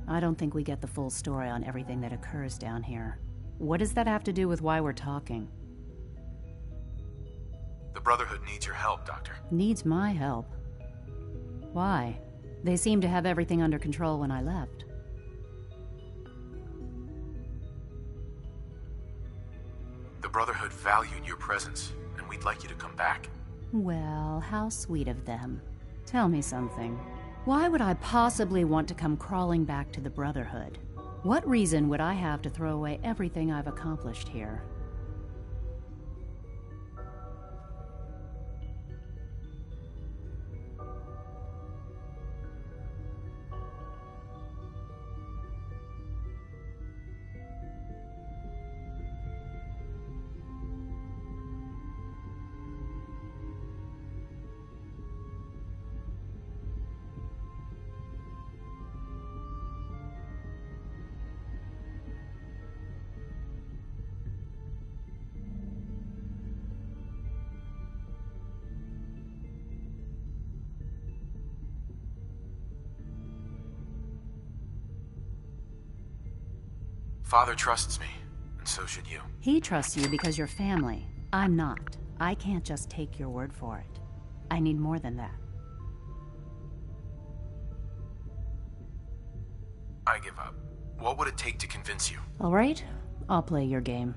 S14: I don't think we get the full story on everything that occurs down here. What does that have to do with why we're talking?
S2: The Brotherhood needs your help, Doctor.
S14: Needs my help? Why? They seemed to have everything under control when I left.
S2: The Brotherhood valued your presence, and we'd like you to come back.
S14: Well, how sweet of them. Tell me something. Why would I possibly want to come crawling back to the Brotherhood? What reason would I have to throw away everything I've accomplished here?
S2: Father trusts me, and so should you.
S14: He trusts you because you're family. I'm not. I can't just take your word for it. I need more than that.
S2: I give up. What would it take to convince you?
S14: All right, I'll play your game.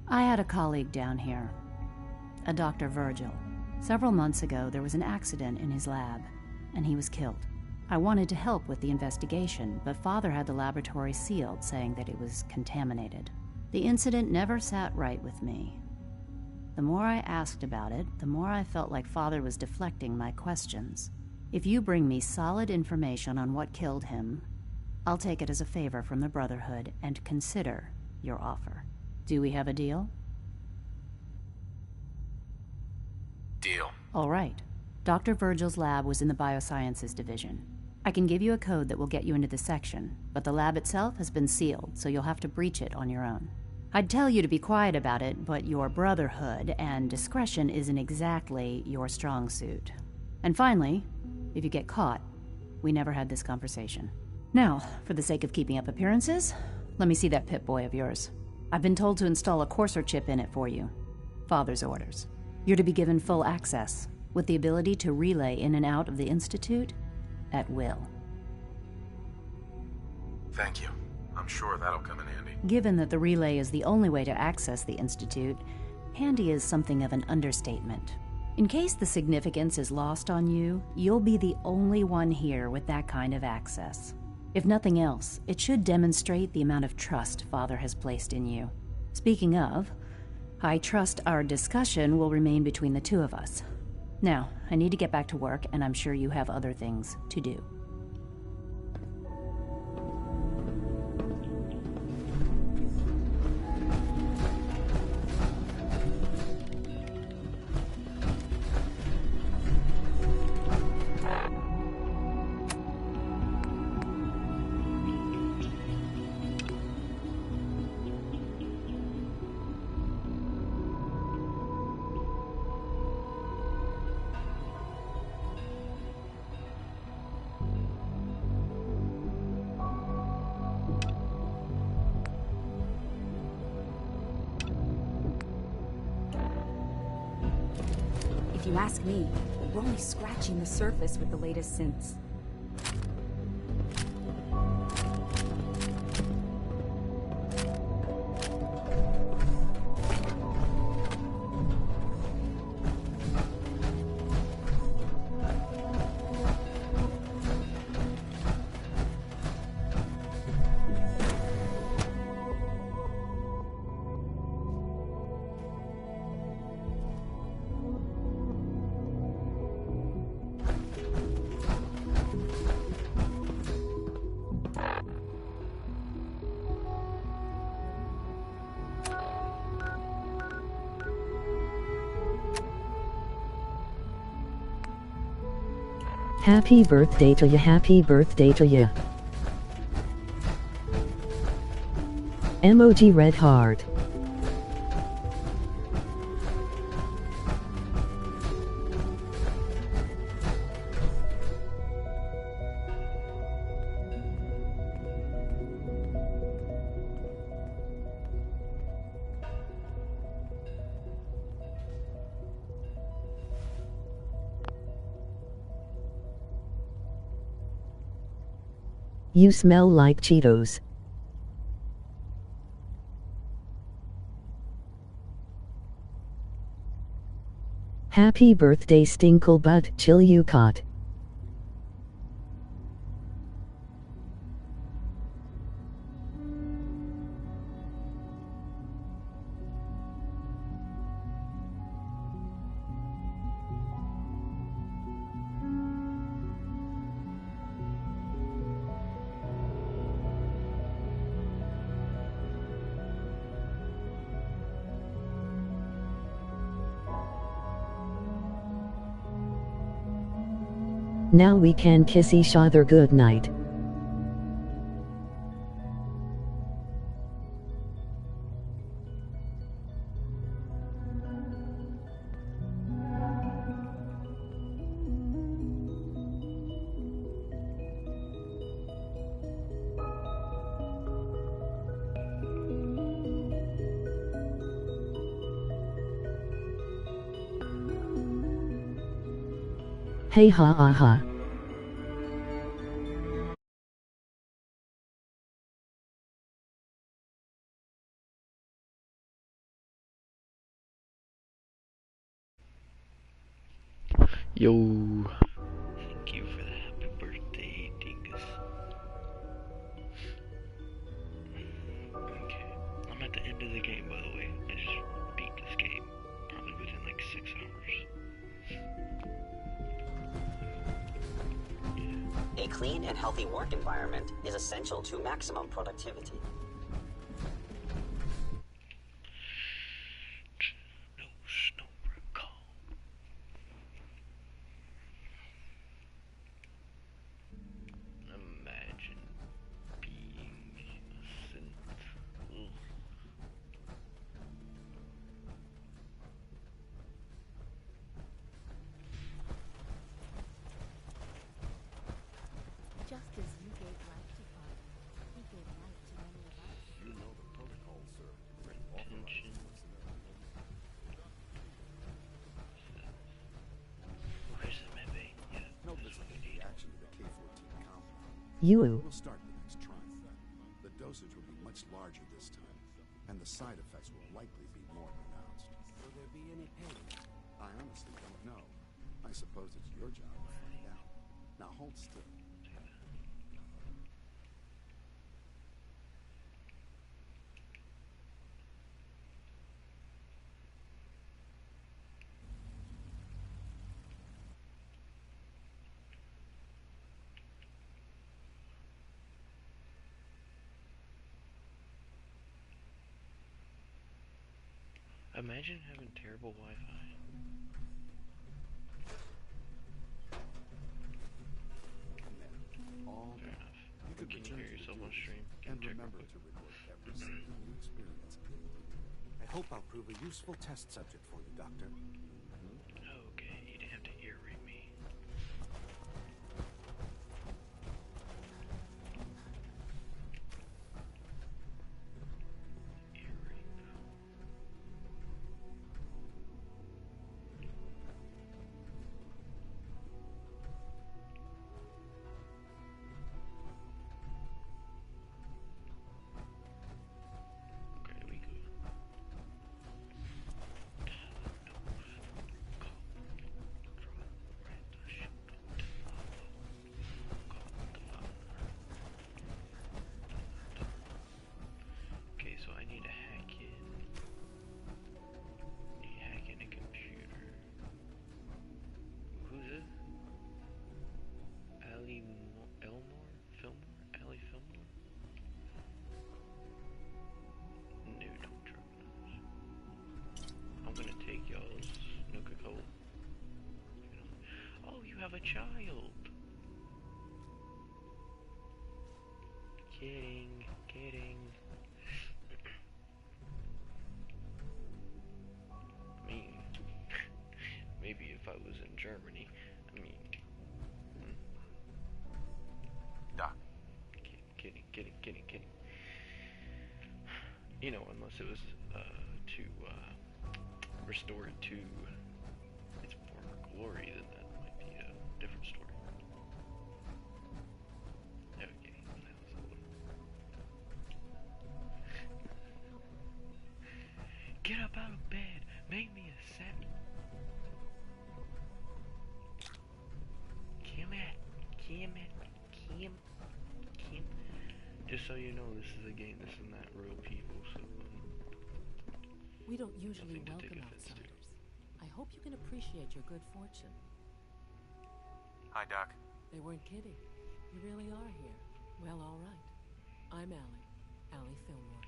S14: I had a colleague down here, a Dr. Virgil. Several months ago, there was an accident in his lab, and he was killed. I wanted to help with the investigation, but Father had the laboratory sealed, saying that it was contaminated. The incident never sat right with me. The more I asked about it, the more I felt like Father was deflecting my questions. If you bring me solid information on what killed him, I'll take it as a favor from the Brotherhood and consider your offer. Do we have a deal?
S2: Deal.
S14: All right. Dr. Virgil's lab was in the Biosciences Division. I can give you a code that will get you into the section, but the lab itself has been sealed, so you'll have to breach it on your own. I'd tell you to be quiet about it, but your Brotherhood and discretion isn't exactly your strong suit. And finally, if you get caught, we never had this conversation. Now, for the sake of keeping up appearances, let me see that Pip-Boy of yours. I've been told to install a courser chip in it for you. Father's orders. You're to be given full access, with the ability to relay in and out of the Institute at will.
S2: Thank you. I'm sure that'll come in handy.
S14: Given that the relay is the only way to access the Institute, handy is something of an understatement. In case the significance is lost on you, you'll be the only one here with that kind of access. If nothing else, it should demonstrate the amount of trust Father has placed in you. Speaking of, I trust our discussion will remain between the two of us. Now, I need to get back to work, and I'm sure you have other things to do.
S8: you ask me, we're only scratching the surface with the latest synths.
S15: Happy birthday to ya, happy birthday to ya. Emoji red heart. You smell like Cheetos. Happy birthday Stinklebutt Chill You Caught. Now we can kiss each other goodnight. Hey ha ha ha.
S16: Yo. Thank you for the happy birthday, Dingus. Okay. I'm at the end of the game, by the way. I just beat this game. Probably within like 6 hours.
S10: A clean and healthy work environment is essential to maximum productivity.
S9: Just as you gave life to Father, he gave life to many of us.
S12: You know the protocol, sir.
S16: Attention. Where's the medbay? Yeah.
S12: No visible reaction to the K-14 compound.
S15: You.
S12: We'll start the next trial. The dosage will be much larger this time, and the side effects will likely be more pronounced.
S4: Will there be any pain?
S12: I honestly don't know. I suppose it's your job to find out. Now hold still.
S16: Imagine having terrible Wi-Fi.
S12: All
S16: Fair enough. But can you hear yourself on stream?
S12: And remember to record every single new experience.
S4: I hope I'll prove a useful test subject for you, Doctor.
S16: Okay, you didn't have to ear rape me. Ear rape. Kidding, kidding. I mean, maybe if I was in Germany, I mean...
S2: Doc.
S16: Kidding. You know, unless it was to restore it to its former glory, then that might be a different story. Okay, that was a little... Get up out of bed, make me a salad. Kim. Just so you know, this is a game, this is not real people, so...
S9: We don't usually welcome outsiders. I hope you can appreciate your good fortune.
S2: Hi, Doc.
S9: They weren't kidding. You really are here. Well, all right. I'm Allie Fillmore.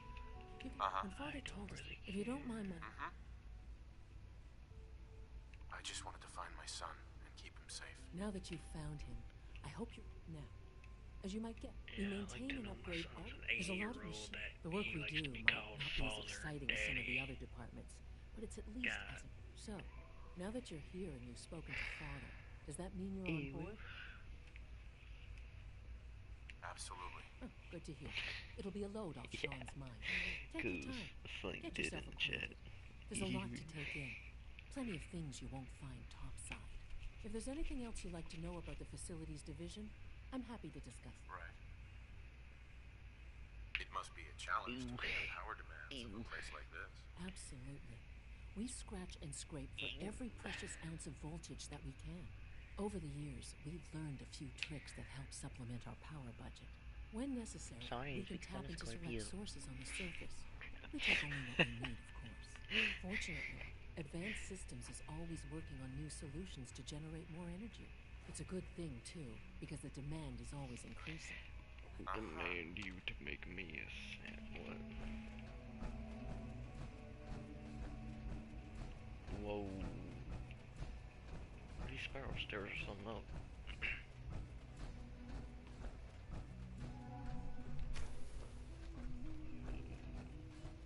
S9: When Father told us, if you don't mind my...
S2: I just wanted to find my son and keep him safe.
S9: Now that you've found him, I hope you... Now, as you might get, we maintain and upgrade all... There's a lot of machines. The work we do might not be as exciting as some of the other departments, but it's at least as... So, now that you're here and you've spoken to Father, does that mean you're on board?
S2: Absolutely.
S9: Oh, good to hear. It'll be a load off Sean's mind. Take your time. Get yourself acquainted. There's a lot to take in. Plenty of things you won't find topside. If there's anything else you'd like to know about the facilities division, I'm happy to discuss.
S2: Right. It must be a challenge to meet the power demands of a place like this.
S9: Absolutely. We scratch and scrape for every precious ounce of voltage that we can. Over the years, we've learned a few tricks that help supplement our power budget. When necessary, we can tap into select sources on the surface. We take only what we need, of course. Fortunately, Advanced Systems is always working on new solutions to generate more energy. It's a good thing, too, because the demand is always increasing.
S16: Demand you to make me a what? Whoa. These spiral stairs or something else.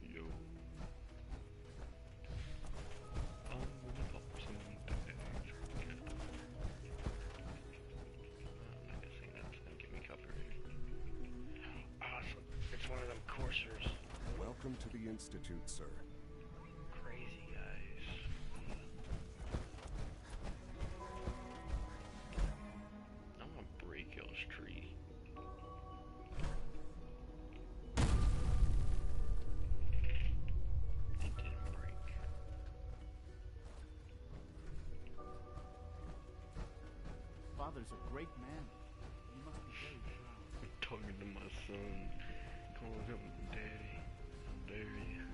S16: Yo. I'm guessing that's gonna get me covered. Awesome. It's one of them coursers.
S12: Welcome to the Institute, sir.
S16: Crazy guys. I'm gonna break y'all's tree. It didn't break.
S11: Father's a great man. You must be very proud.
S16: I'm talking to my son, calling him daddy. How dare you?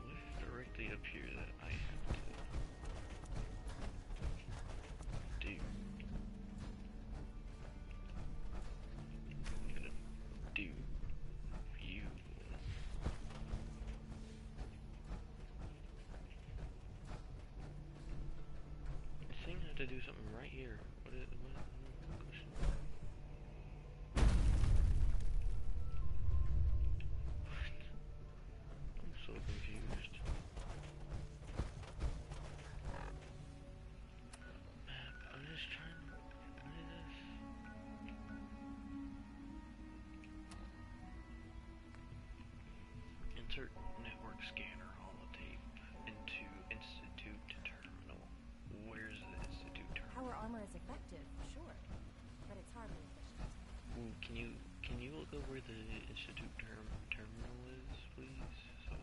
S16: What's directly up here that I have to do? I'm gonna do you. This thing had to do something right here. What is what question? What? I'm so confused. I'm just trying to play this. Insert network scanner holotape into Institute terminal. Where's the Institute terminal?
S8: Power armor is effective, sure, but it's hardly efficient.
S16: Ooh, can you look up where the Institute terminal is, please? So,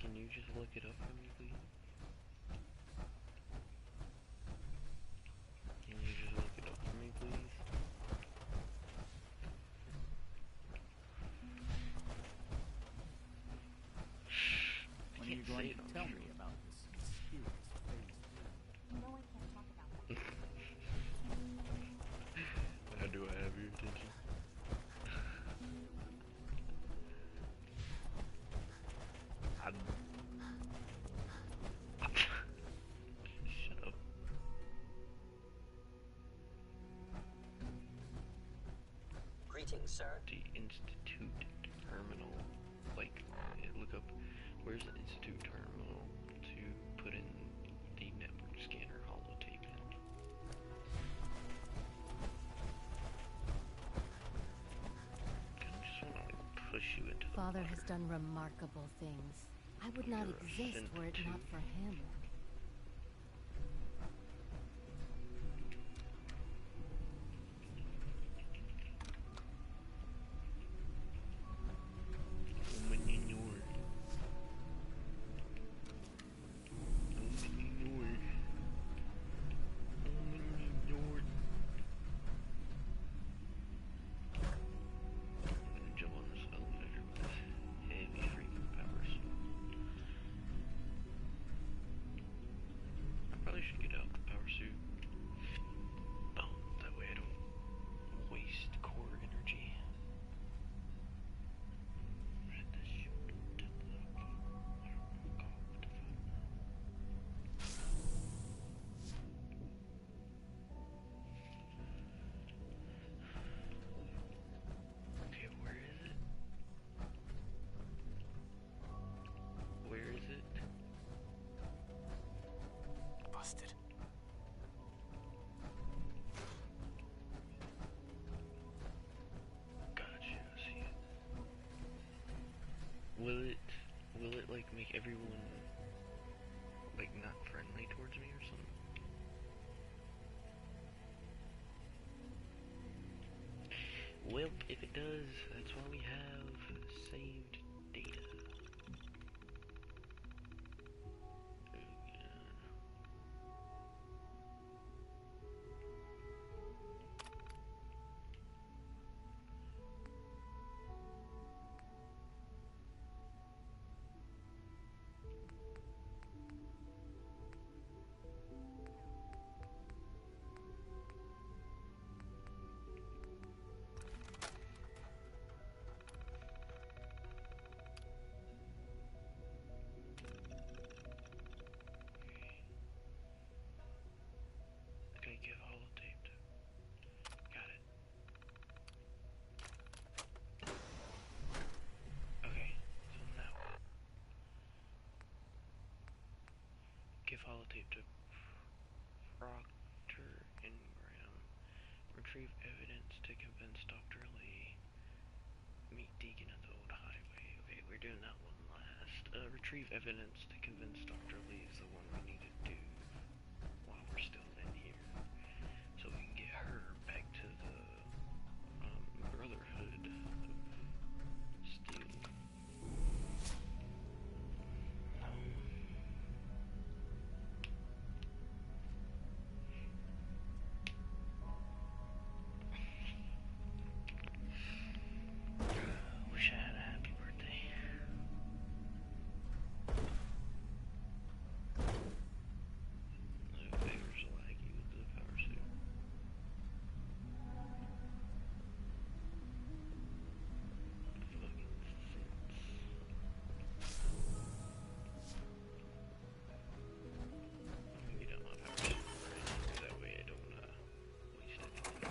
S16: can you just look it up for me, please? Can you just look it up for me, please?
S11: When are you going to tell me about this mysterious phase?
S8: No, I can't talk about that.
S16: How do I have your attention?
S10: Greetings, sir.
S16: The Institute terminal. Like, look up where's the Institute terminal to put in the network scanner holotape in. I just want to like push you into the
S9: Father
S16: water.
S9: has done remarkable things. I would not exist were it not for him.
S16: Will it like make everyone like not friendly towards me or something? Well, if it does, that's why we have saved data. Give holotape to. Got it. Okay, so now give holotape to Proctor Ingram. Retrieve evidence to convince Dr. Lee. Meet Deacon at the old highway. Okay, we're doing that one last. Retrieve evidence to convince Dr. Lee is the one we need to do while we're still in here. So we can get her back to the Brotherhood of Steel. Wish I had a happy birthday. The fingers laggy with the power suit. Get out my power suit right, that way I don't waste anything.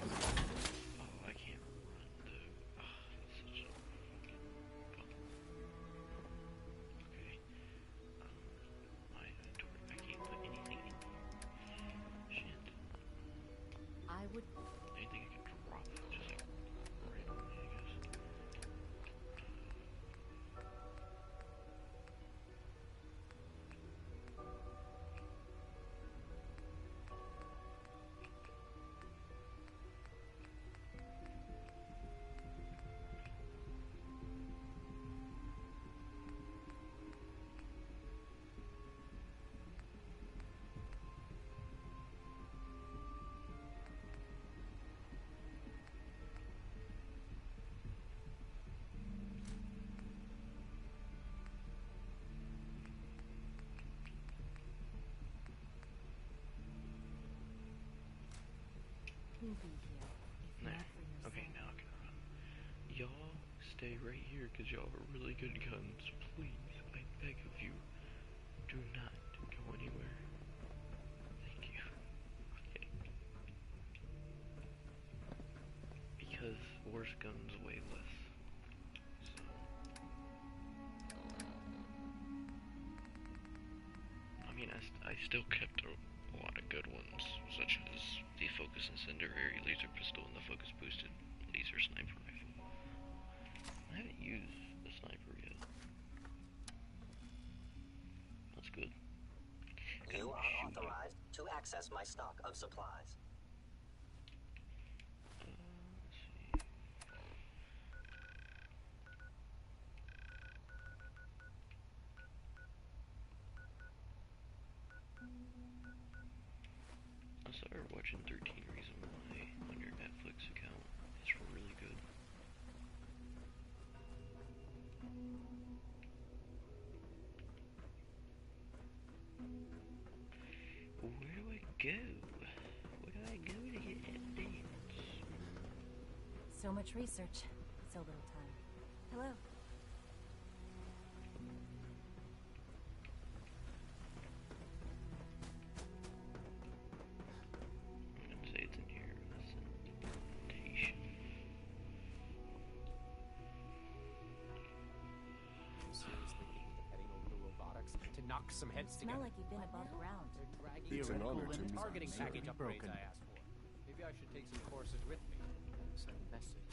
S16: Oh, I can't run, dude. Oh, that's such a fucking bummer. Okay. My inventory. I can't put anything in here. Shit.
S9: I would.
S16: Anything I can drop, just like randomly, I guess.
S9: We'll be here. If
S16: There.
S9: not for your
S16: Okay,
S9: son.
S16: now I can run. Y'all stay right here because y'all are really good guns. Please, I beg of you, do not go anywhere. Thank you. Okay. Because worst course, guns weigh less. So, I mean, I still kept a lot of good ones, such as the focus incendiary laser pistol and the focus boosted laser sniper rifle. I haven't used the sniper yet. That's good.
S10: You are authorized to access my stock of supplies.
S16: Let's see. I started watching 13 Reasons Why on your Netflix account. It's really good. Where do I go? Where do I go to get evidence?
S8: So much research, so little time. Hello.
S16: I'm gonna say it's in here. Presentation.
S17: You seriously think they're heading over to robotics to knock some heads
S8: Smell
S17: together?
S8: like you've been above ground.
S17: They're dragging
S12: It's an honor to meet
S17: targeting
S12: you,
S17: package
S12: sir.
S17: upgrades I asked for. Maybe I should take some courses with me. Send a message.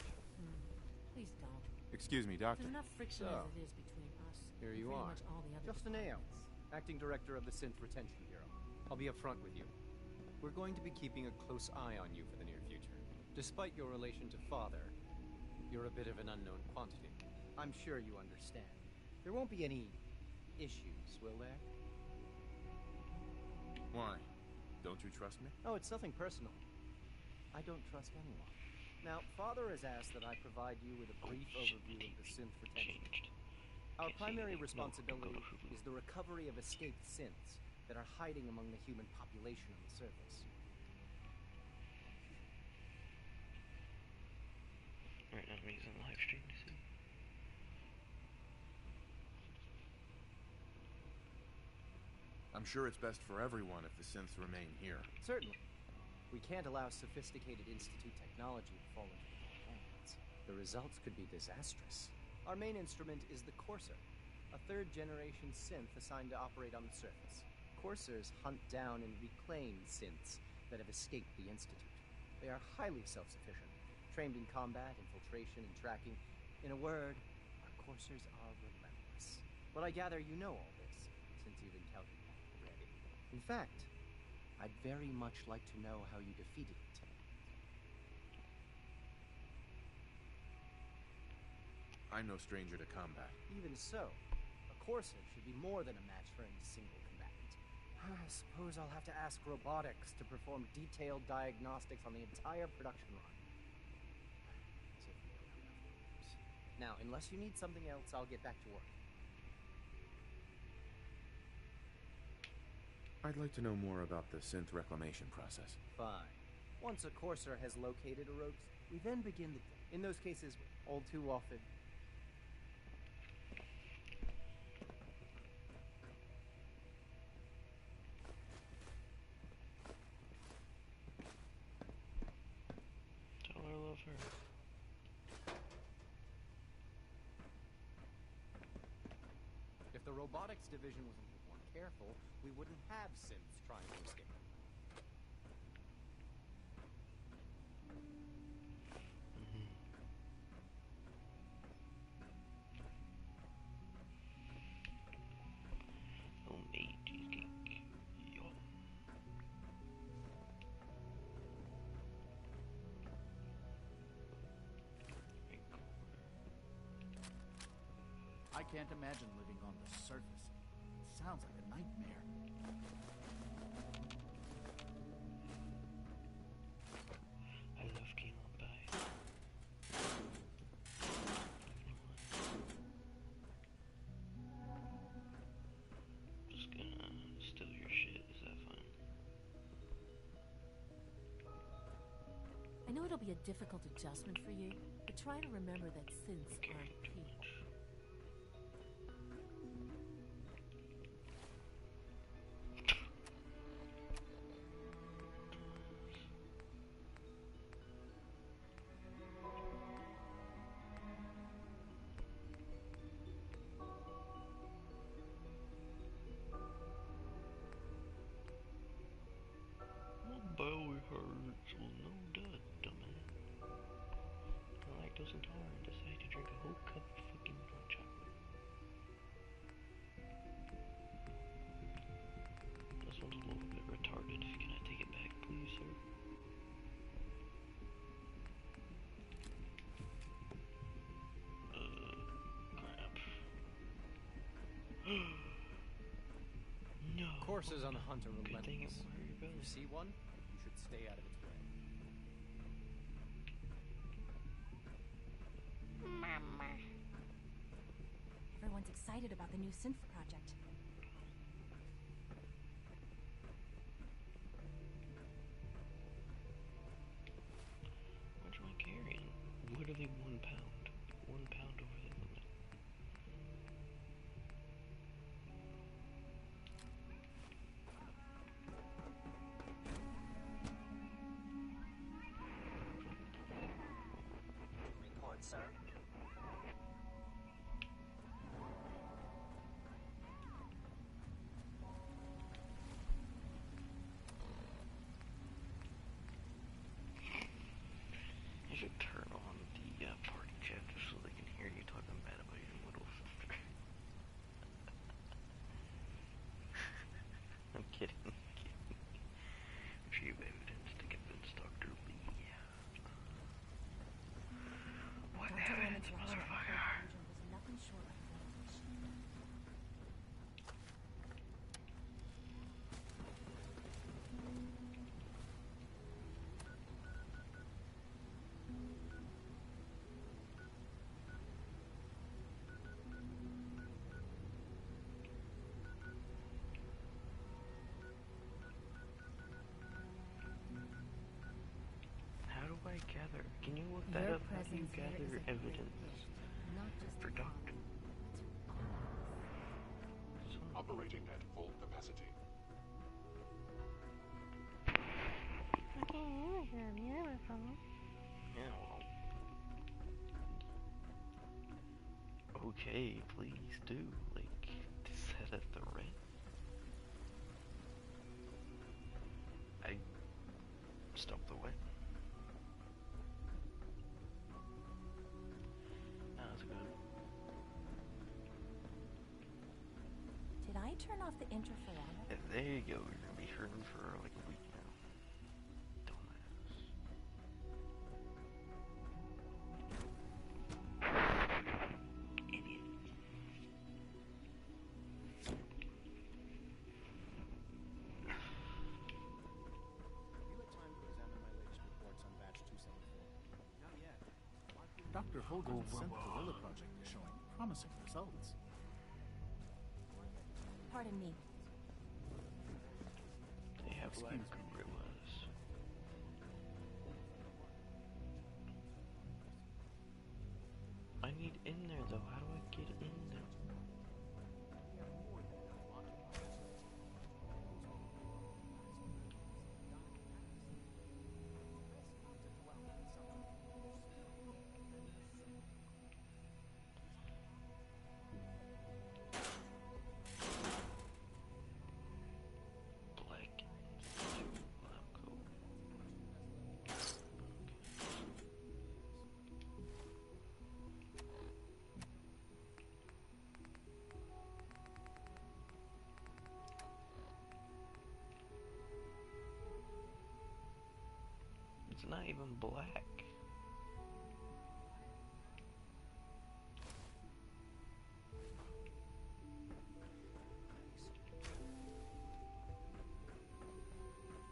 S9: Please don't.
S18: Excuse me, Doctor.
S9: There's enough friction
S17: So,
S9: as it is between us.
S17: Here
S9: and
S17: you
S9: pretty
S17: are.
S9: much all the other
S17: Justin Ailes, Acting Director of the Synth Retention Bureau. I'll be upfront with you. We're going to be keeping a close eye on you for the near future. Despite your relation to Father, you're a bit of an unknown quantity. I'm sure you understand. There won't be any issues, will there?
S18: Why? Don't you trust me?
S17: Oh, it's nothing personal. I don't trust anyone. Now, Father has asked that I provide you with a brief overview of the synth retention. Our primary responsibility is the recovery of escaped synths that are hiding among the human population on the surface.
S16: Right now, he's on the live stream, you see?
S18: I'm sure it's best for everyone if the synths remain here.
S17: Certainly. We can't allow sophisticated Institute technology to fall into the wrong hands. The results could be disastrous. Our main instrument is the Courser, a third-generation synth assigned to operate on the surface. Coursers hunt down and reclaim synths that have escaped the Institute. They are highly self-sufficient, trained in combat, infiltration, and tracking. In a word, our Coursers are relentless. But I gather you know all this, since you've encountered one already. In fact, I'd very much like to know how you defeated it.
S18: I'm no stranger to combat.
S17: Even so, a Courser should be more than a match for any single combatant. I suppose I'll have to ask robotics to perform detailed diagnostics on the entire production line. As if we don't have enough problems. Now, unless you need something else, I'll get back to work.
S18: I'd like to know more about the synth reclamation process.
S17: Fine. Once a Courser has located a rogue, we then begin the... In those cases, all too often,
S16: Tell her I love her.
S17: if the robotics division was a little more careful, we wouldn't have synths trying to escape.
S16: Homemade cheesecake. Yum.
S11: I can't imagine living on the surface. It sounds like a nightmare.
S16: I love key lime pie. Just gonna steal your shit, is that fine?
S9: I know it'll be a difficult adjustment for you, but try to remember that synths aren't people.
S16: belly hurts. Well, no duh, dumbass. I'm lactose intolerant. Decide to drink a whole cup of fucking hot chocolate. This one's a little bit retarded. Can I take it back, please, sir? Crap. No.
S17: Coursers on the hunt are
S16: Good thing it
S17: relentless.
S16: won't hurt your
S17: If you
S16: belly.
S17: see one, you should stay out of its way.
S8: Mama. Everyone's excited about the new synth project.
S16: How much am I carrying? Literally 1 pound. 1 pound over the limit.
S10: Report, sir.
S16: You should turn on the party chat just so they can hear you talking bad about your little sister. I'm kidding. Retrieve evidence to convince Dr. Lee. What evidence, motherfucker?
S8: Was nothing short of revelation.
S16: How do I gather? Can you look that up? How do you gather evidence for Dr.
S12: Operating at full capacity.
S16: Yeah, well. Okay, please do. Like, is that a threat? I stopped the wet. That's good.
S8: Did I turn off the interferometer?
S16: Yeah, there you go. You're gonna be hurting for like a week now. Dumbass. Idiot.
S17: You had time to examine my latest reports on batch 274?
S11: Not yet. Dr. Hogan's synth gorilla project is showing promising results.
S8: Pardon me.
S16: They have
S11: Excuse
S16: like
S11: me.
S16: gorillas. I need in there though. How do I get in there? Black Institute lab coat. It's not even black.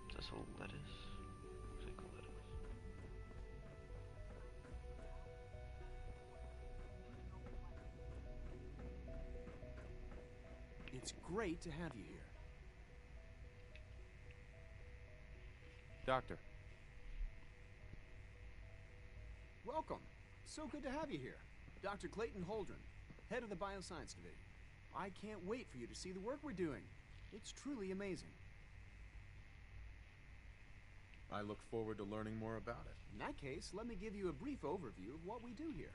S16: Is this a lettuce? Looks like a lettuce.
S4: It's great to have you here. Doctor. Welcome. So good to have you here. Dr. Clayton Holdren, head of the Bioscience Division. I can't wait for you to see the work we're doing. It's truly amazing.
S18: I look forward to learning more about it.
S4: In that case, let me give you a brief overview of what we do here.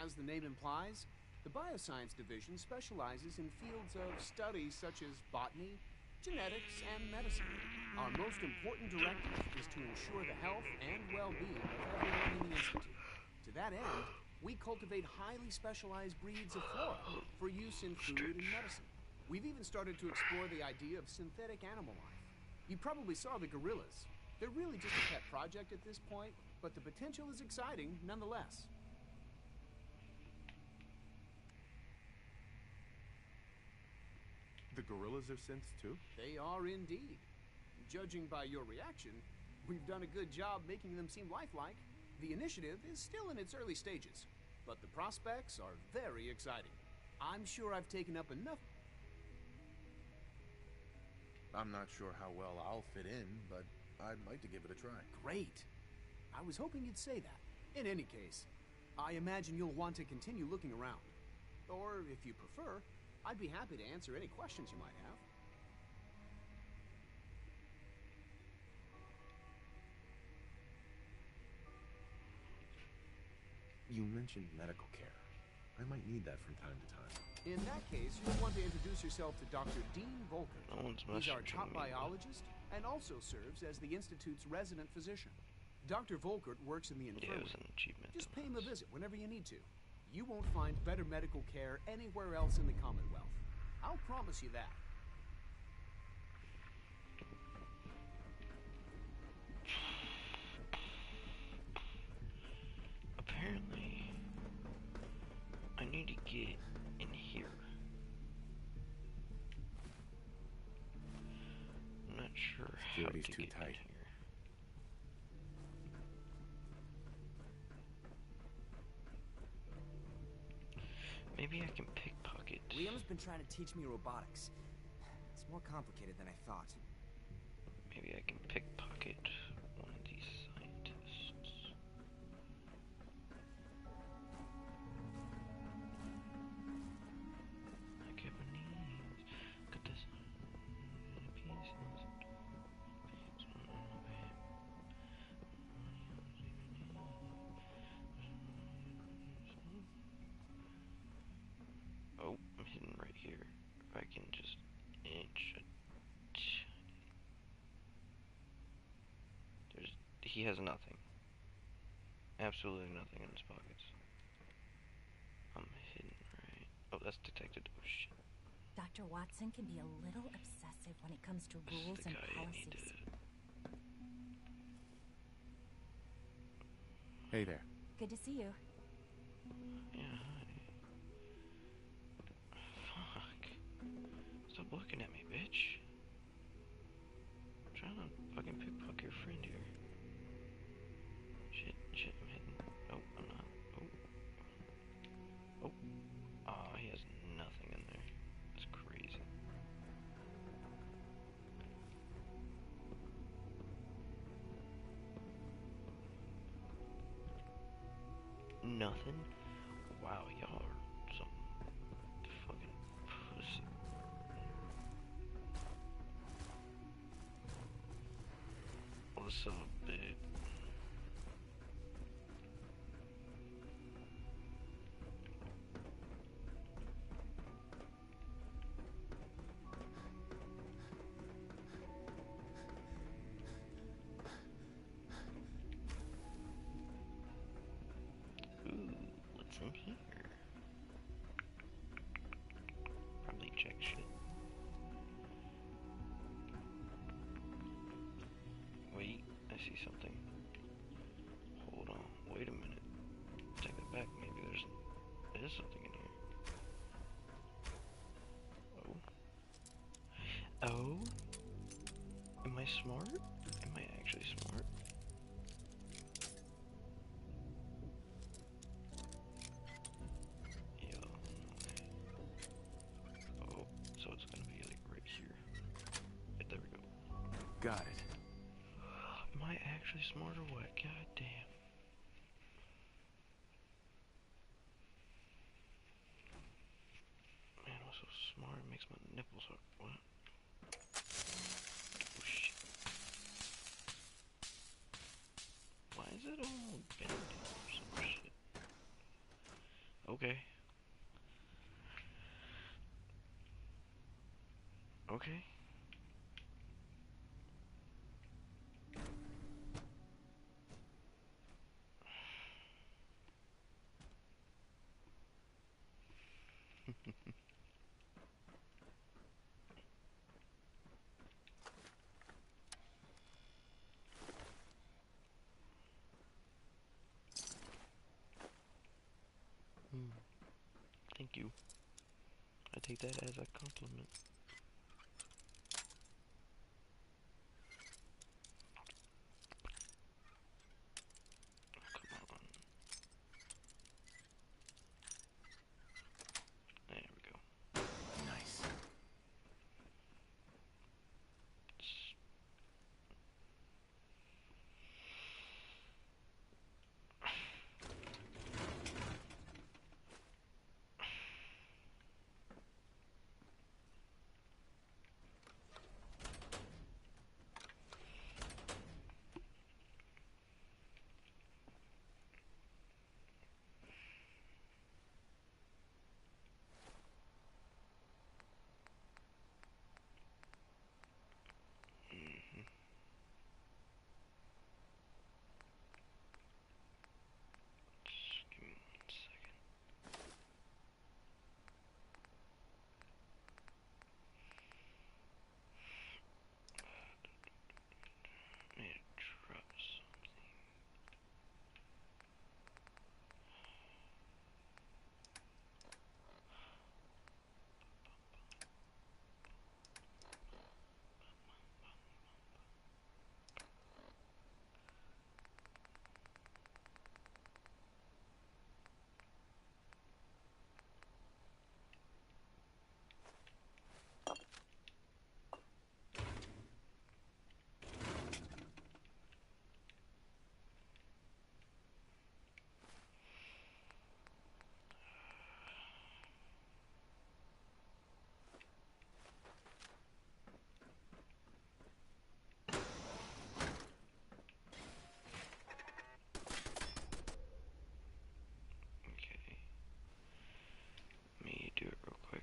S4: As the name implies, the Bioscience Division specializes in fields of study such as botany, genetics, and medicine. Our most important directive is to ensure the health and well-being of everyone in the Institute. To that end, we cultivate highly specialized breeds of flora for use in food and medicine. We've even started to explore the idea of synthetic animal life. You probably saw the gorillas. They're really just a pet project at this point, but the potential is exciting nonetheless.
S18: The gorillas are synths too?
S4: They are indeed. Judging by your reaction, we've done a good job making them seem lifelike. The initiative is still in its early stages, but the prospects are very exciting. I'm sure I've taken up enough.
S18: I'm not sure how well I'll fit in, but I'd like to give it a try.
S4: Great. I was hoping you'd say that. In any case, I imagine you'll want to continue looking around. Or, if you prefer, I'd be happy to answer any questions you might have.
S18: You mentioned medical care. I might need that from time to time.
S4: In that case, you'll want to introduce yourself to Dr. Dean Volker.
S16: No one's
S4: He's our
S16: messaging
S4: top
S16: me.
S4: biologist and also serves as the Institute's resident physician. Dr. Volkert works in the
S16: Yeah, it
S4: infirmary.
S16: was an achievement.
S4: Just pay him a visit whenever you need to. You won't find better medical care anywhere else in the Commonwealth. I'll promise you that.
S16: Apparently, I need to get in here. I'm not sure how
S18: Security's
S16: to
S18: too
S16: get
S18: tight.
S16: in here. Maybe I can pickpocket.
S19: Liam's been trying to teach me robotics. It's more complicated than I thought.
S16: Maybe I can pickpocket one of these scientists. Like Japanese. Got this. Oh, I'm hidden right here. If I can just inch a he has nothing. Absolutely nothing in his pockets. I'm hidden, right? Oh, that's detected. Oh, shit.
S8: Dr. Watson can be a little obsessive when it comes to rules and policies.
S18: Hey there.
S8: Good to see you.
S16: Yeah, hi. Fuck. Stop looking at me, bitch. I'm trying to fucking pickpocket your friend here. Shit, I'm hidden. Oh, I'm not. Oh. Oh, he has nothing in there. That's crazy. Nothing? Wow, y'all are some fucking pussy. Well, this son of a bitch. What's in here? Probably check shit. Wait, I see something. Hold on, wait a minute. Take it back, maybe there's something in here. Oh. Oh? Am I smart? Am I actually smart? So it's gonna be like right here. Yeah, there we go.
S18: Got it.
S16: Am I actually smart or what? God damn. Man, I'm so smart, it makes my nipples hurt. What? Oh shit. Why is it all bending or some shit? Okay. Okay. Thank you. I take that as a compliment. Come on. There we go.
S3: Nice.
S16: Do it real quick.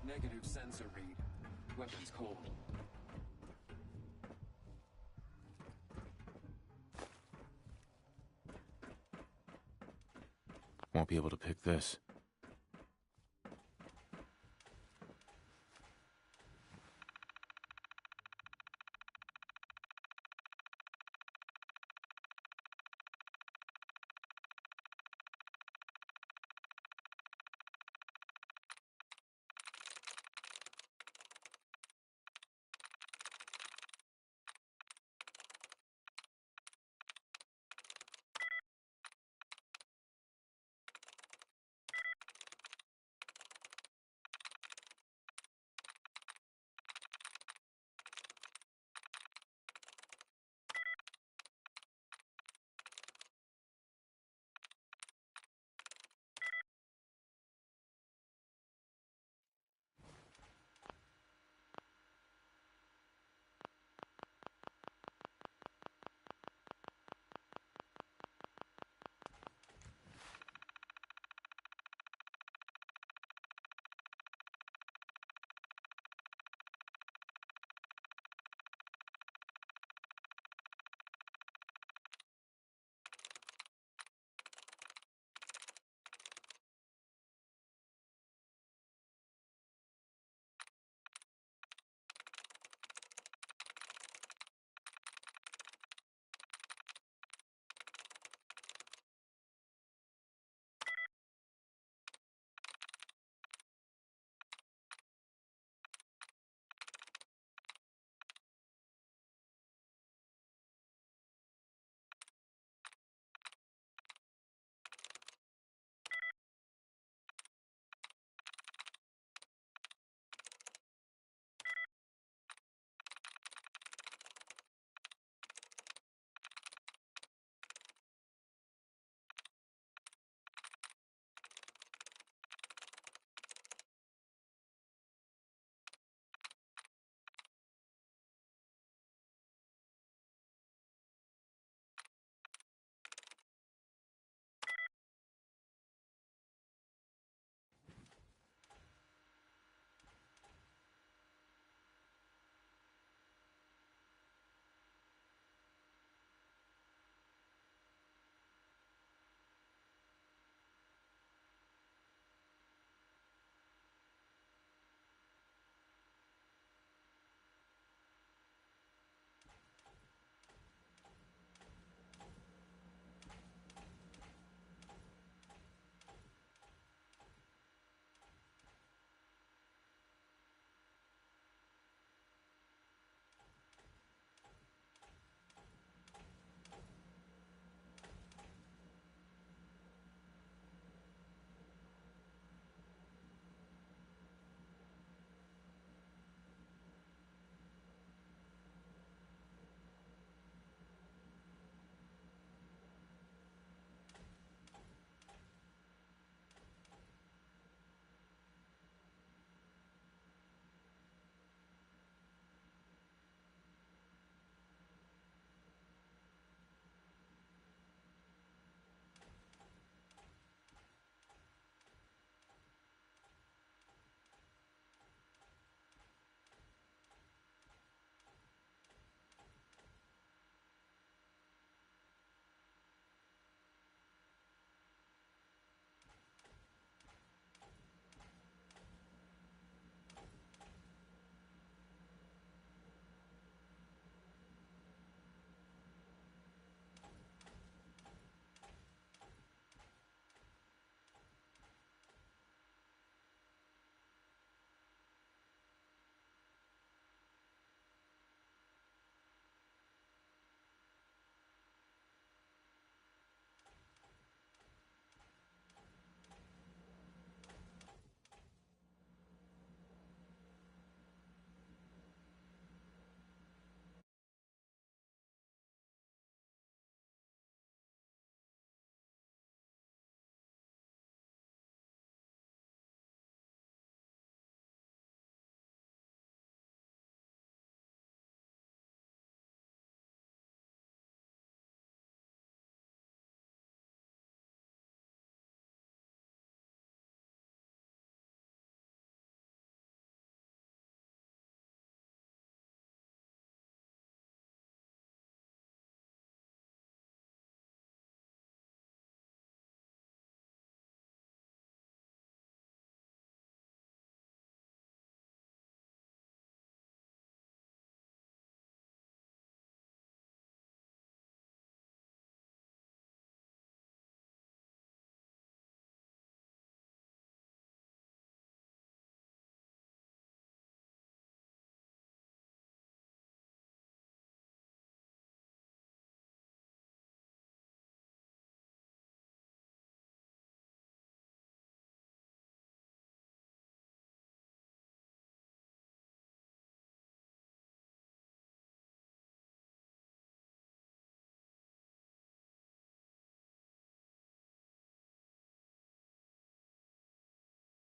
S20: Negative sensor read. Weapons cold.
S18: Won't be able to pick this.